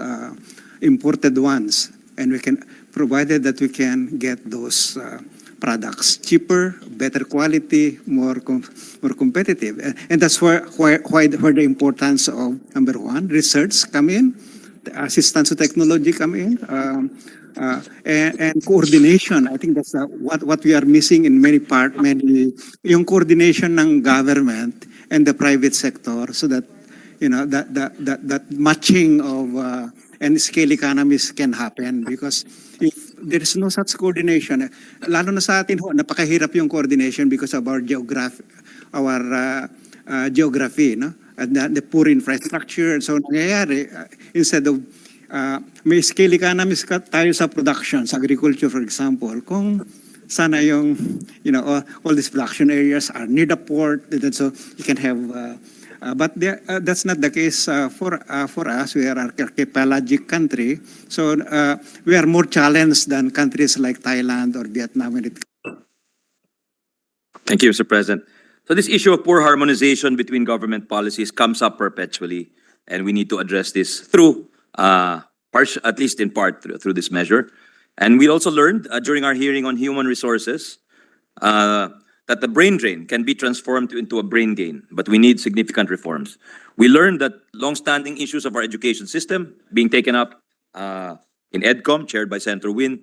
imported ones, and we can, provided that we can get those products cheaper, better quality, more competitive, and that's where the importance of, number one, research come in, the assistance to technology come in, and coordination. I think that's what we are missing in many yung coordination ng government and the private sector, so that that matching of and scale economies can happen. Because if there is no such coordination, lalo na sa atin napakahirap yung coordination because of our geography, no, and the poor infrastructure. And so nangyayari, instead of may scale economies tayo sa production, sa agriculture, for example, kung sana yung, all these production areas are near the port, and so you can have, but that's not the case for us. We are an archipelagic country, so we are more challenged than countries like Thailand or Vietnam. Thank you, Mr. President. So this issue of poor harmonization between government policies comes up perpetually, and we need to address this through, at least in part, through this measure. And we also learned during our hearing on human resources that the brain drain can be transformed into a brain gain, but we need significant reforms. We learned that long-standing issues of our education system being taken up in EDCOM, chaired by Senator Win.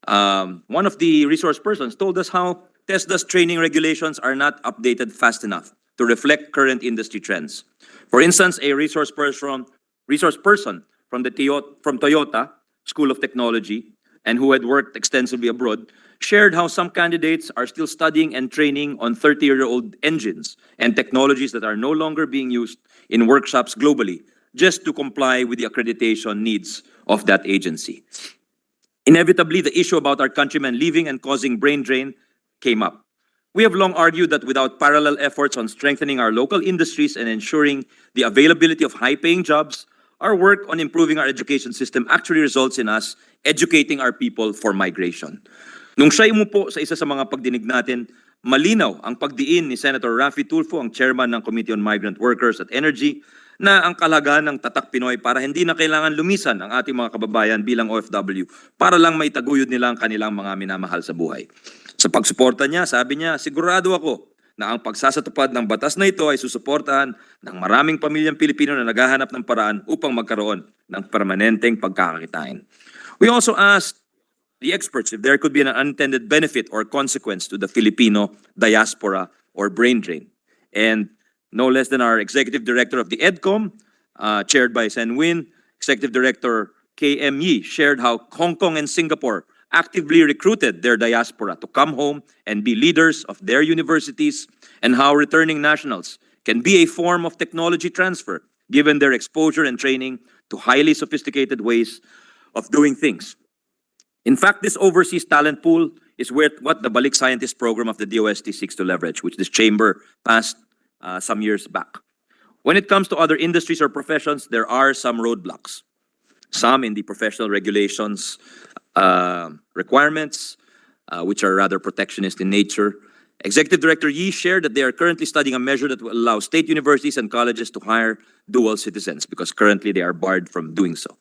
One of the resource persons told us how TESDA's training regulations are not updated fast enough to reflect current industry trends. For instance, a resource person from Toyota School of Technology and who had worked extensively abroad shared how some candidates are still studying and training on 30-year-old engines and technologies that are no longer being used in workshops globally just to comply with the accreditation needs of that agency. Inevitably, the issue about our countrymen leaving and causing brain drain came up. We have long argued that without parallel efforts on strengthening our local industries and ensuring the availability of high-paying jobs, our work on improving our education system actually results in us educating our people for migration. Nung siya umupo sa isa sa mga pagdinig natin, malinaw ang pagdiin ni Senator Raffy Tulfo, ang chairman ng Committee on Migrant Workers at Energy, na ang kalagahan ng Tatak Pinoy para hindi na kailangan lumisan ang ating mga kababayan bilang OFW para lang maitaguyod nila ang kanilang mga minamahal sa buhay. Sa pagsuporta niya, sabi niya, sigurado ako na ang pagsasatupad ng batas na ito ay susuportahan ng maraming pamilyang Pilipino na naghahanap ng paraan upang magkaroon ng permanenteng pagkakakitain. We also asked the experts if there could be an unintended benefit or consequence to the Filipino diaspora or brain drain. And no less than our Executive Director of the EDCOM, chaired by Sen Win, Executive Director KM Yi, shared how Hong Kong and Singapore actively recruited their diaspora to come home and be leaders of their universities, and how returning nationals can be a form of technology transfer, given their exposure and training to highly sophisticated ways of doing things. In fact, this overseas talent pool is what the Balik Scientist program of the DOST seeks to leverage, which this chamber passed some years back. When it comes to other industries or professions, there are some roadblocks. Some in the professional regulations requirements, which are rather protectionist in nature. Executive Director Yi shared that they are currently studying a measure that will allow state universities and colleges to hire dual citizens because currently they are barred from doing so.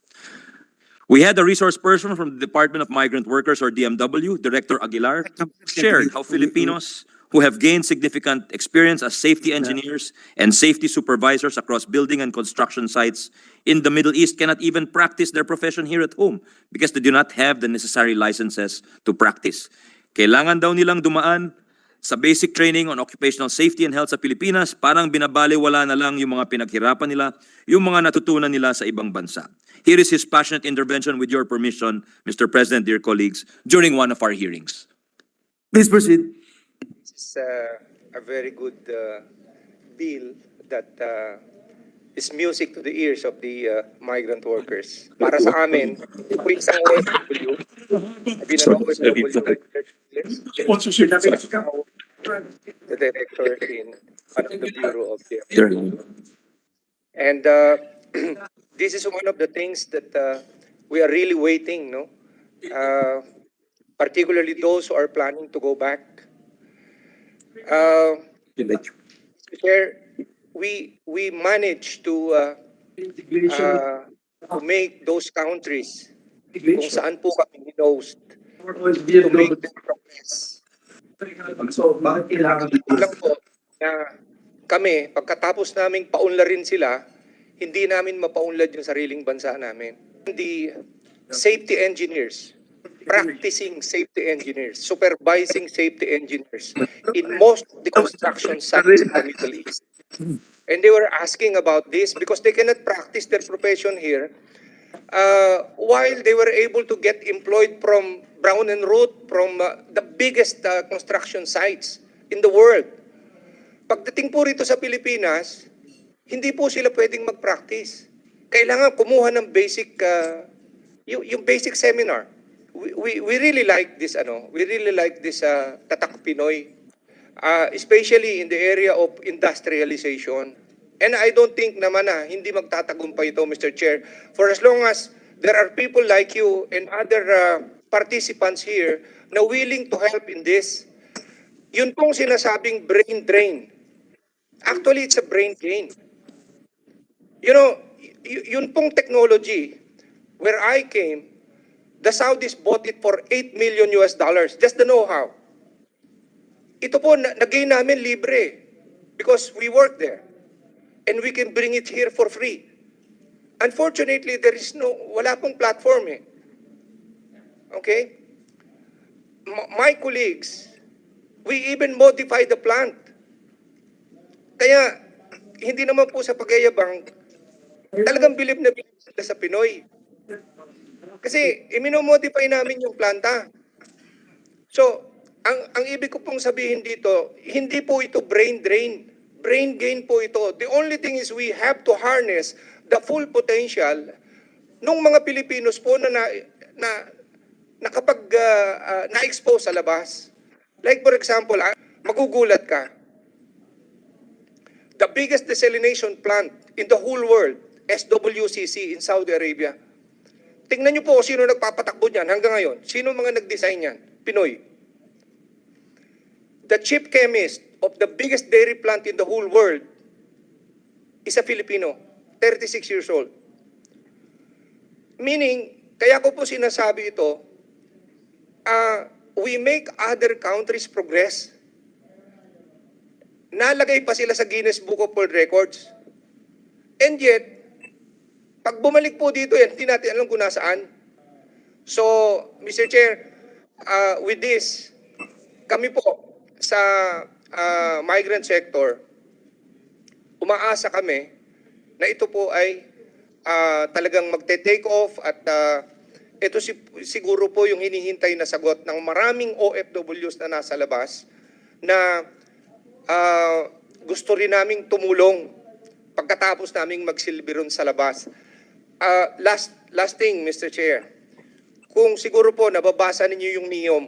We had a resource person from the Department of Migrant Workers, or DMW, Director Aguilar, shared how Filipinos who have gained significant experience as safety engineers and safety supervisors across building and construction sites in the Middle East cannot even practice their profession here at home because they do not have the necessary licenses to practice. Kailangan daw nilang dumaan sa basic training on occupational safety and health sa Pilipinas, parang binabaliwala na lang yung mga pinaghirapan nila, yung mga natutunan nila sa ibang bansa. Here is his passionate intervention, with your permission, Mr. President, dear colleagues, during one of our hearings. Please proceed. This is a very good bill that is music to the ears of the migrant workers. Para sa amin, ako isang OFW, I've been an OFW for 30 years. The director in one of the bureau of the and this is one of the things that we are really waiting, no? Particularly those who are planning to go back. Chair, we managed to make those countries kung saan po kami hinost to make them progress. So, bakit kailangan Alam po na kami, pagkatapos naming paunlarin sila, hindi namin mapaunlad yung sariling bansa namin. The safety engineers, practicing safety engineers, supervising safety engineers in most of the construction sites in the Middle East. And they were asking about this because they cannot practice their profession here while they were able to get employed from Brown and Root, from the biggest construction sites in the world. Pagdating po rito sa Pilipinas, hindi po sila pwedeng mag-practice. Kailangan kumuha ng basic, yung basic seminar. We really like this, we really like this Tatak Pinoy, especially in the area of industrialization. And I don't think naman na hindi magtatagumpay ito, Mr. Chair, for as long as there are people like you and other participants here na willing to help in this. Yun pong sinasabing brain drain. Actually, it's a brain gain. You know, yun pong technology, where I came, The Saudis bought it for $8 million US, just the know-how. Ito po, nag-gain namin libre because we work there. And we can bring it here for free. Unfortunately, wala pong platform eh. Okay? My colleagues, we even modified the plant. Kaya, hindi naman po sa pagyayabang, talagang bilib na bilib sila sa Pinoy. Kasi, iminomodify namin yung planta. So, ang ibig ko pong sabihin dito, hindi po ito brain drain. Brain gain po ito. The only thing is we have to harness the full potential ng mga Pilipinos po na kapag na-expose sa labas. Like for example, magugulat ka. The biggest desalination plant in the whole world, SWCC in Saudi Arabia. Tingnan niyo po sino nagpapatakbo niyan hanggang ngayon. Sino mga nag-design niyan? Pinoy. The chief chemist of the biggest dairy plant in the whole world is a Filipino, 36 years old. Meaning, kaya ko po sinasabi ito, we make other countries progress. Nalagay pa sila sa Guinness Book of World Records. And yet, pag bumalik po dito yan, hindi natin alam kung nasaan. So, Mr. Chair, with this, kami po sa migrant sector, umaasa kami na ito po ay talagang magte-take off at ito siguro po yung hinihintay na sagot ng maraming OFWs na nasa labas na gusto rin naming tumulong pagkatapos naming magsilbi ron sa labas. Last thing, Mr. Chair, kung siguro po nababasa ninyo yung NEOM,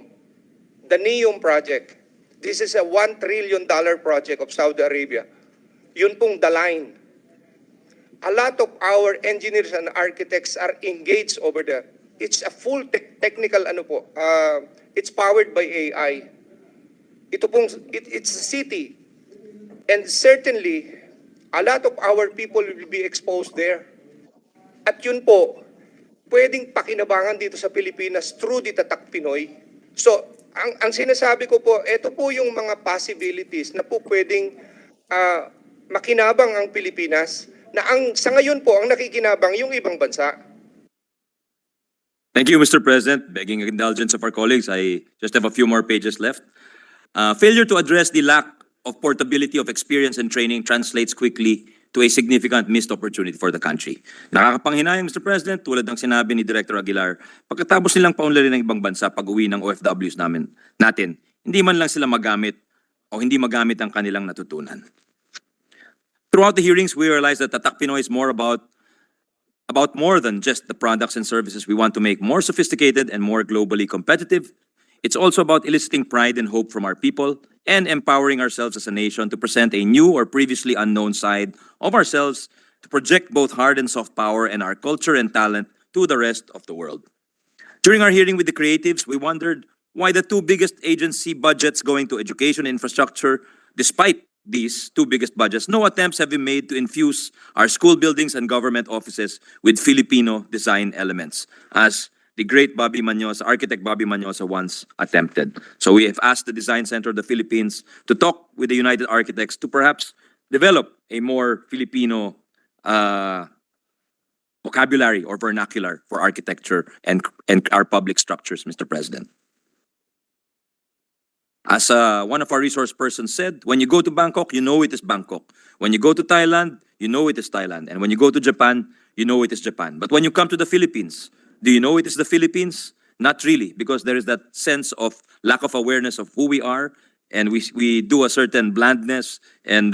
the NEOM project, this is a $1 trillion project of Saudi Arabia. Yun pong the line. A lot of our engineers and architects are engaged over there. It's a full technical it's powered by AI. It's a city. And certainly, a lot of our people will be exposed there. At yun po, pwedeng pakinabangan dito sa Pilipinas through the Tatak Pinoy. So, ang sinasabi ko po, ito po yung mga possibilities na po pwedeng makinabang ang Pilipinas na sa ngayon po ang nakikinabang yung ibang bansa. Thank you, Mr. President. Begging indulgence of our colleagues, I just have a few more pages left. Failure to address the lack of portability of experience and training translates quickly to a significant missed opportunity for the country. Nakakapanghinayang, Mr. President, tulad ng sinabi ni Director Aguilar, pagkatapos nilang paunlarin ng ibang bansa pag-uwi ng OFWs natin, hindi man lang sila magamit o hindi magamit ang kanilang natutunan. Throughout the hearings, we realized that Tatak Pinoy is more about more than just the products and services we want to make more sophisticated and more globally competitive. It's also about eliciting pride and hope from our people and empowering ourselves as a nation to present a new or previously unknown side of ourselves, to project both hard and soft power and our culture and talent to the rest of the world. During our hearing with the creatives, we wondered why the two biggest agency budgets going to education and infrastructure, despite these two biggest budgets, no attempts have been made to infuse our school buildings and government offices with Filipino design elements, as the great Bobby Manyosa, architect Bobby Manyosa once attempted. So we have asked the Design Center of the Philippines to talk with the United Architects to perhaps develop a more Filipino vocabulary or vernacular for architecture and our public structures, Mr. President. As one of our resource persons said, when you go to Bangkok, you know it is Bangkok. When you go to Thailand, you know it is Thailand. And when you go to Japan, you know it is Japan. But when you come to the Philippines, do you know it is the Philippines? Not really, because there is that sense of lack of awareness of who we are, and we do a certain blandness and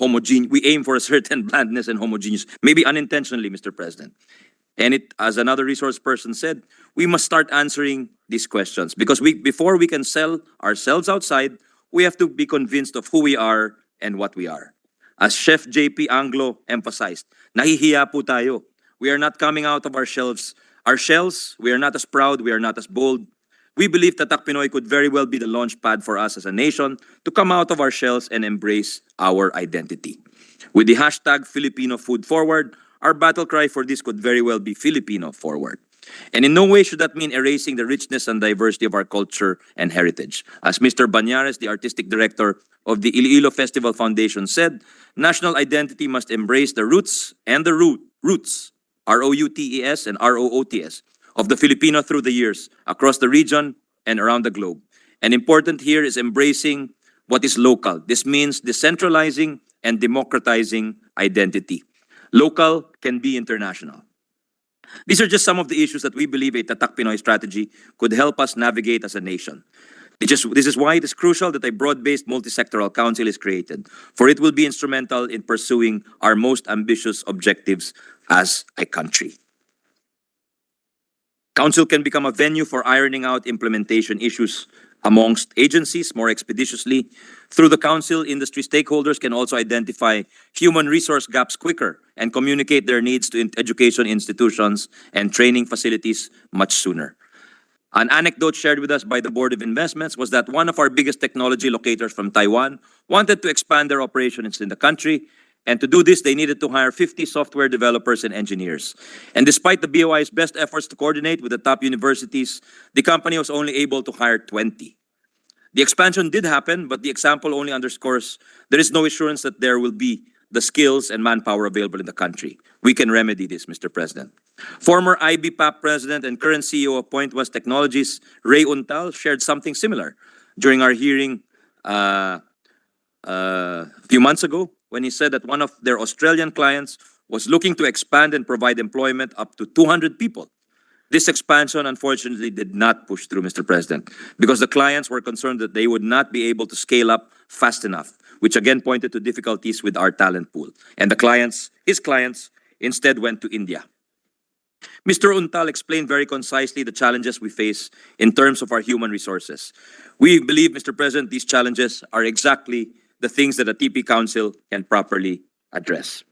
we aim for a certain blandness and homogeneous, maybe unintentionally, Mr. President. And as another resource person said, we must start answering these questions because before we can sell ourselves outside, we have to be convinced of who we are and what we are. As Chef JP Anglo emphasized, nahihiya po tayo. We are not coming out of our shells. Our shells, we are not as proud, we are not as bold. We believe Tatak Pinoy could very well be the launch pad for us as a nation to come out of our shells and embrace our identity. With the hashtag Filipino Food Forward, our battle cry for this could very well be Filipino Forward. And in no way should that mean erasing the richness and diversity of our culture and heritage. As Mr. Banyares, the artistic director of the Iloilo Festival Foundation said, national identity must embrace the roots and the roots, R-O-U-T-E-S and R-O-O-T-S, of the Filipino through the years, across the region and around the globe. And important here is embracing what is local. This means decentralizing and democratizing identity. Local can be international. These are just some of the issues that we believe a Tatak Pinoy strategy could help us navigate as a nation. This is why it is crucial that a broad-based multi-sectoral council is created, for it will be instrumental in pursuing our most ambitious objectives as a country. Council can become a venue for ironing out implementation issues amongst agencies more expeditiously. Through the council, industry stakeholders can also identify human resource gaps quicker and communicate their needs to education institutions and training facilities much sooner. An anecdote shared with us by the Board of Investments was that one of our biggest technology locators from Taiwan wanted to expand their operations in the country, and to do this, they needed to hire 50 software developers and engineers. And despite the BOI's best efforts to coordinate with the top universities, the company was only able to hire 20. The expansion did happen, but the example only underscores there is no assurance that there will be the skills and manpower available in the country. We can remedy this, Mr. President. Former IBPAP President and current CEO of Point West Technologies, Ray Untal, shared something similar during our hearing a few months ago, when he said that one of their Australian clients was looking to expand and provide employment up to 200 people. This expansion, unfortunately, did not push through, Mr. President, because the clients were concerned that they would not be able to scale up fast enough, which again pointed to difficulties with our talent pool. And his clients, instead went to India. Mr. Untal explained very concisely the challenges we face in terms of our human resources. We believe, Mr. President, these challenges are exactly the things that a TP Council can properly address.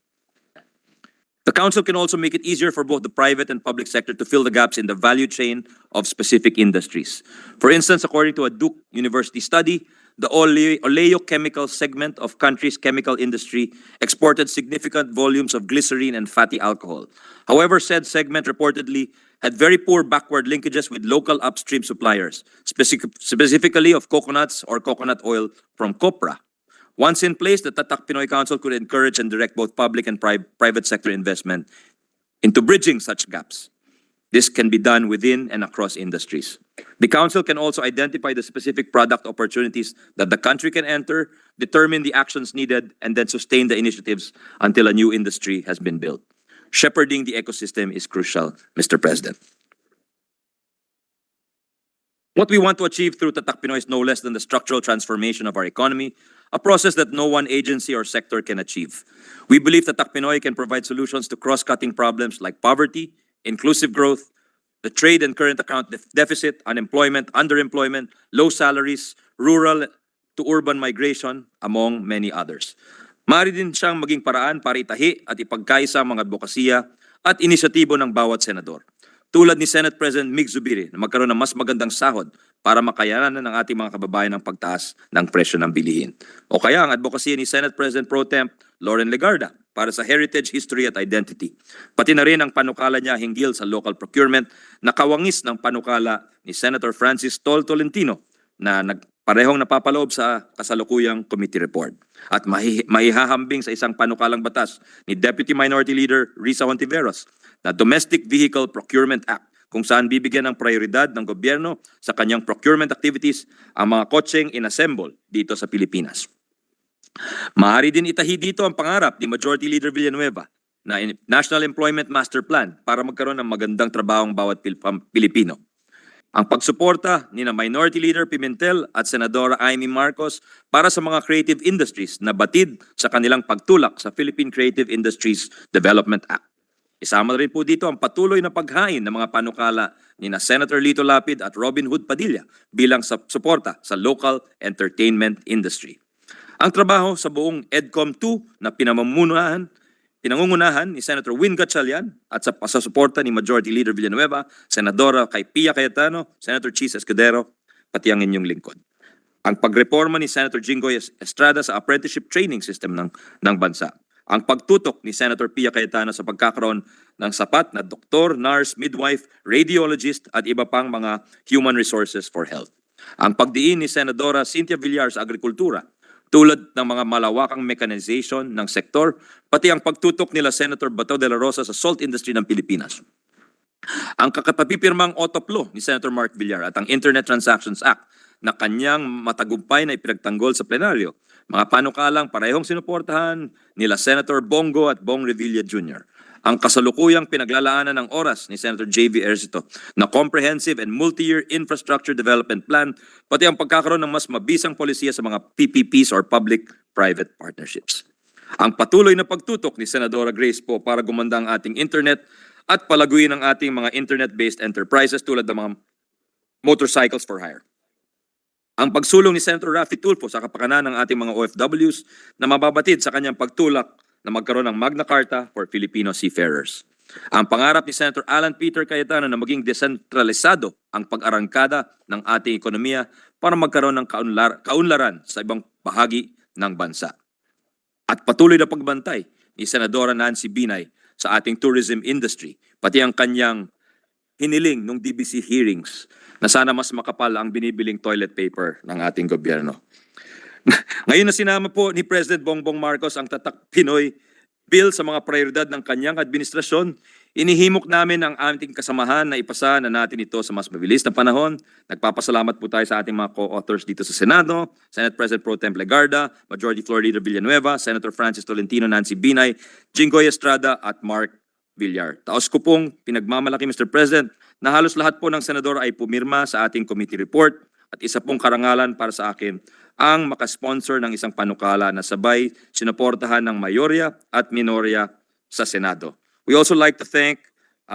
The Council can also make it easier for both the private and public sector to fill the gaps in the value chain of specific industries. For instance, according to a Duke University study, the oleochemical segment of country's chemical industry exported significant volumes of glycerine and fatty alcohol. However, said segment reportedly had very poor backward linkages with local upstream suppliers, specifically of coconuts or coconut oil from copra. Once in place, the Tatak Pinoy Council could encourage and direct both public and private sector investment into bridging such gaps. This can be done within and across industries. The Council can also identify the specific product opportunities that the country can enter, determine the actions needed, and then sustain the initiatives until a new industry has been built. Shepherding the ecosystem is crucial, Mr. President. What we want to achieve through Tatak Pinoy is no less than the structural transformation of our economy, a process that no one agency or sector can achieve. We believe Tatak Pinoy can provide solutions to cross-cutting problems like poverty, inclusive growth, the trade and current account deficit, unemployment, underemployment, low salaries, rural to urban migration, among many others. Maaari din siyang maging paraan para itahi at ipagkaisa ang mga advokasya at inisyatibo ng bawat senador. Tulad ni Senate President Mig Zubiri na magkaroon ng mas magandang sahod para makayanan ng ating mga kababayan ang pagtaas ng presyo ng bilihin. O kaya ang advokasya ni Senate President Pro Temp Loren Legarda para sa heritage, history at identity. Pati na rin ang panukala niya hinggil sa local procurement na kawangis ng panukala ni Senator Francis Tolentino na parehong napapaloob sa kasalukuyang committee report. At maihahambing sa isang panukalang batas ni Deputy Minority Leader Risa Hontiveros na Domestic Vehicle Procurement Act, kung saan bibigyan ng prayoridad ng gobyerno sa kanyang procurement activities ang mga kotseng inassemble dito sa Pilipinas. Maaari din itahi dito ang pangarap ni Majority Leader Villanueva na National Employment Master Plan para magkaroon ng magandang trabaho ang bawat Pilipino. Ang pagsuporta ni na Minority Leader Pimentel at Senadora Amy Marcos para sa mga creative industries na batid sa kanilang pagtulak sa Philippine Creative Industries Development Act. Isama rin po dito ang patuloy na paghain ng mga panukala ni na Senator Lito Lapid at Robin Hood Padilla bilang suporta sa local entertainment industry. Ang trabaho sa buong EDCOM 2 na pinangungunahan ni Senator Win Gatchalian at sa suporta ni Majority Leader Villanueva, Senadora kay Pia Cayetano, Senator Chis Escudero, pati ang inyong lingkod. Ang pagreforma ni Senator Jinggoy Estrada sa apprenticeship training system ng bansa. Ang pagtutok ni Senator Pia Cayetano sa pagkakaroon ng sapat na doktor, nurse, midwife, radiologist at iba pang mga human resources for health. Ang pagdiin ni Senadora Cynthia Villar sa agrikultura, tulad ng mga malawakang mechanization ng sektor, pati ang pagtutok nila Senator Bato de la Rosa sa salt industry ng Pilipinas. Ang kakapapipirmang otoplo ni Senator Mark Villar at ang Internet Transactions Act na kanyang matagumpay na ipinagtanggol sa plenaryo, mga panukalang parehong sinuportahan nila Senator Bongo at Bong Revilla Jr. Ang kasalukuyang pinaglalaanan ng oras ni Senator J.V. Ercito na comprehensive and multi-year infrastructure development plan, pati ang pagkakaroon ng mas mabisang polisiya sa mga PPPs or public-private partnerships. Ang patuloy na pagtutok ni Senadora Grace Poe para gumanda ang ating internet at palaguin ang ating mga internet-based enterprises tulad ng mga motorcycles for hire. Ang pagsulong ni Senator Raffy Tulfo sa kapakanan ng ating mga OFWs na mababatid sa kanyang pagtulak na magkaroon ng Magna Carta for Filipino seafarers. Ang pangarap ni Senator Alan Peter Cayetano na maging desentralisado ang pag-arangkada ng ating ekonomiya para magkaroon ng kaunlaran sa ibang bahagi ng bansa. At patuloy na pagbantay ni Senadora Nancy Binay sa ating tourism industry, pati ang kanyang hiniling nung DBC hearings na sana mas makapal ang binibiling toilet paper ng ating gobyerno. Ngayon na sinama po ni President Bongbong Marcos ang Tatak Pinoy Bill sa mga prayoridad ng kanyang administrasyon, inihimok namin ang ating kasamahan na ipasa na natin ito sa mas mabilis na panahon. Nagpapasalamat po tayo sa ating mga co-authors dito sa Senado, Senate President Pro Tem Legarda, Majority Floor Leader Villanueva, Senator Francis Tolentino, Nancy Binay, Jinggoy Estrada at Mark Villar. Taos ko pong pinagmamalaki, Mr. President, na halos lahat po ng senador ay pumirma sa ating committee report at isa pong karangalan para sa akin ang makasponsor ng isang panukala na sabay sinuportahan ng mayorya at minorya sa Senado. We also like to thank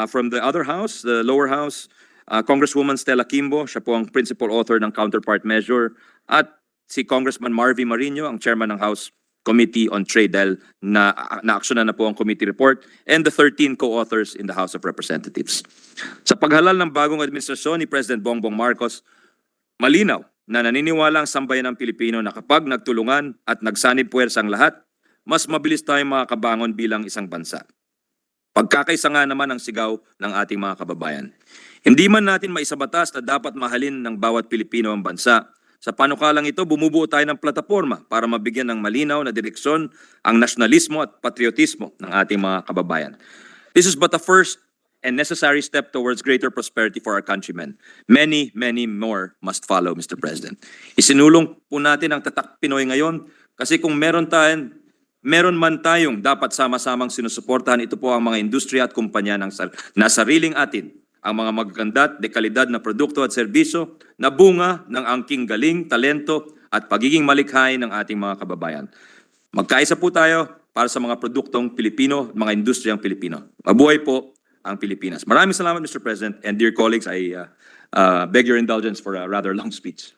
from the other house, the lower house, Congresswoman Stella Kimbo, siya po ang principal author ng counterpart measure, at si Congressman Marvy Marino, ang chairman ng House Committee on Trade dahil na-actionan na po ang committee report, and the 13 co-authors in the House of Representatives. Sa paghalal ng bagong administrasyon ni President Bongbong Marcos, malinaw na naniniwala ang sambayan ng Pilipino na kapag nagtulungan at nagsanib puwersa ang lahat, mas mabilis tayong makakabangon bilang isang bansa. Pagkakaisa nga naman ang sigaw ng ating mga kababayan. Hindi man natin maisabatas na dapat mahalin ng bawat Pilipino ang bansa, sa panukalang ito bumubuo tayo ng plataporma para mabigyan ng malinaw na direksyon ang nasyonalismo at patriotismo ng ating mga kababayan. This is but the first and necessary step towards greater prosperity for our countrymen. Many, many more must follow, Mr. President. Isinulong po natin ang Tatak Pinoy ngayon kasi kung meron man tayong dapat sama-samang sinusuportahan, ito po ang mga industriya at kumpanya na sariling atin, ang mga magaganda at dekalidad na produkto at serbisyo na bunga ng angking galing, talento at pagiging malikhain ng ating mga kababayan. Magkaisa po tayo para sa mga produktong Pilipino, mga industriyang Pilipino. Mabuhay po ang Pilipinas. Maraming salamat, Mr. President, and dear colleagues, I beg your indulgence for a rather long speech.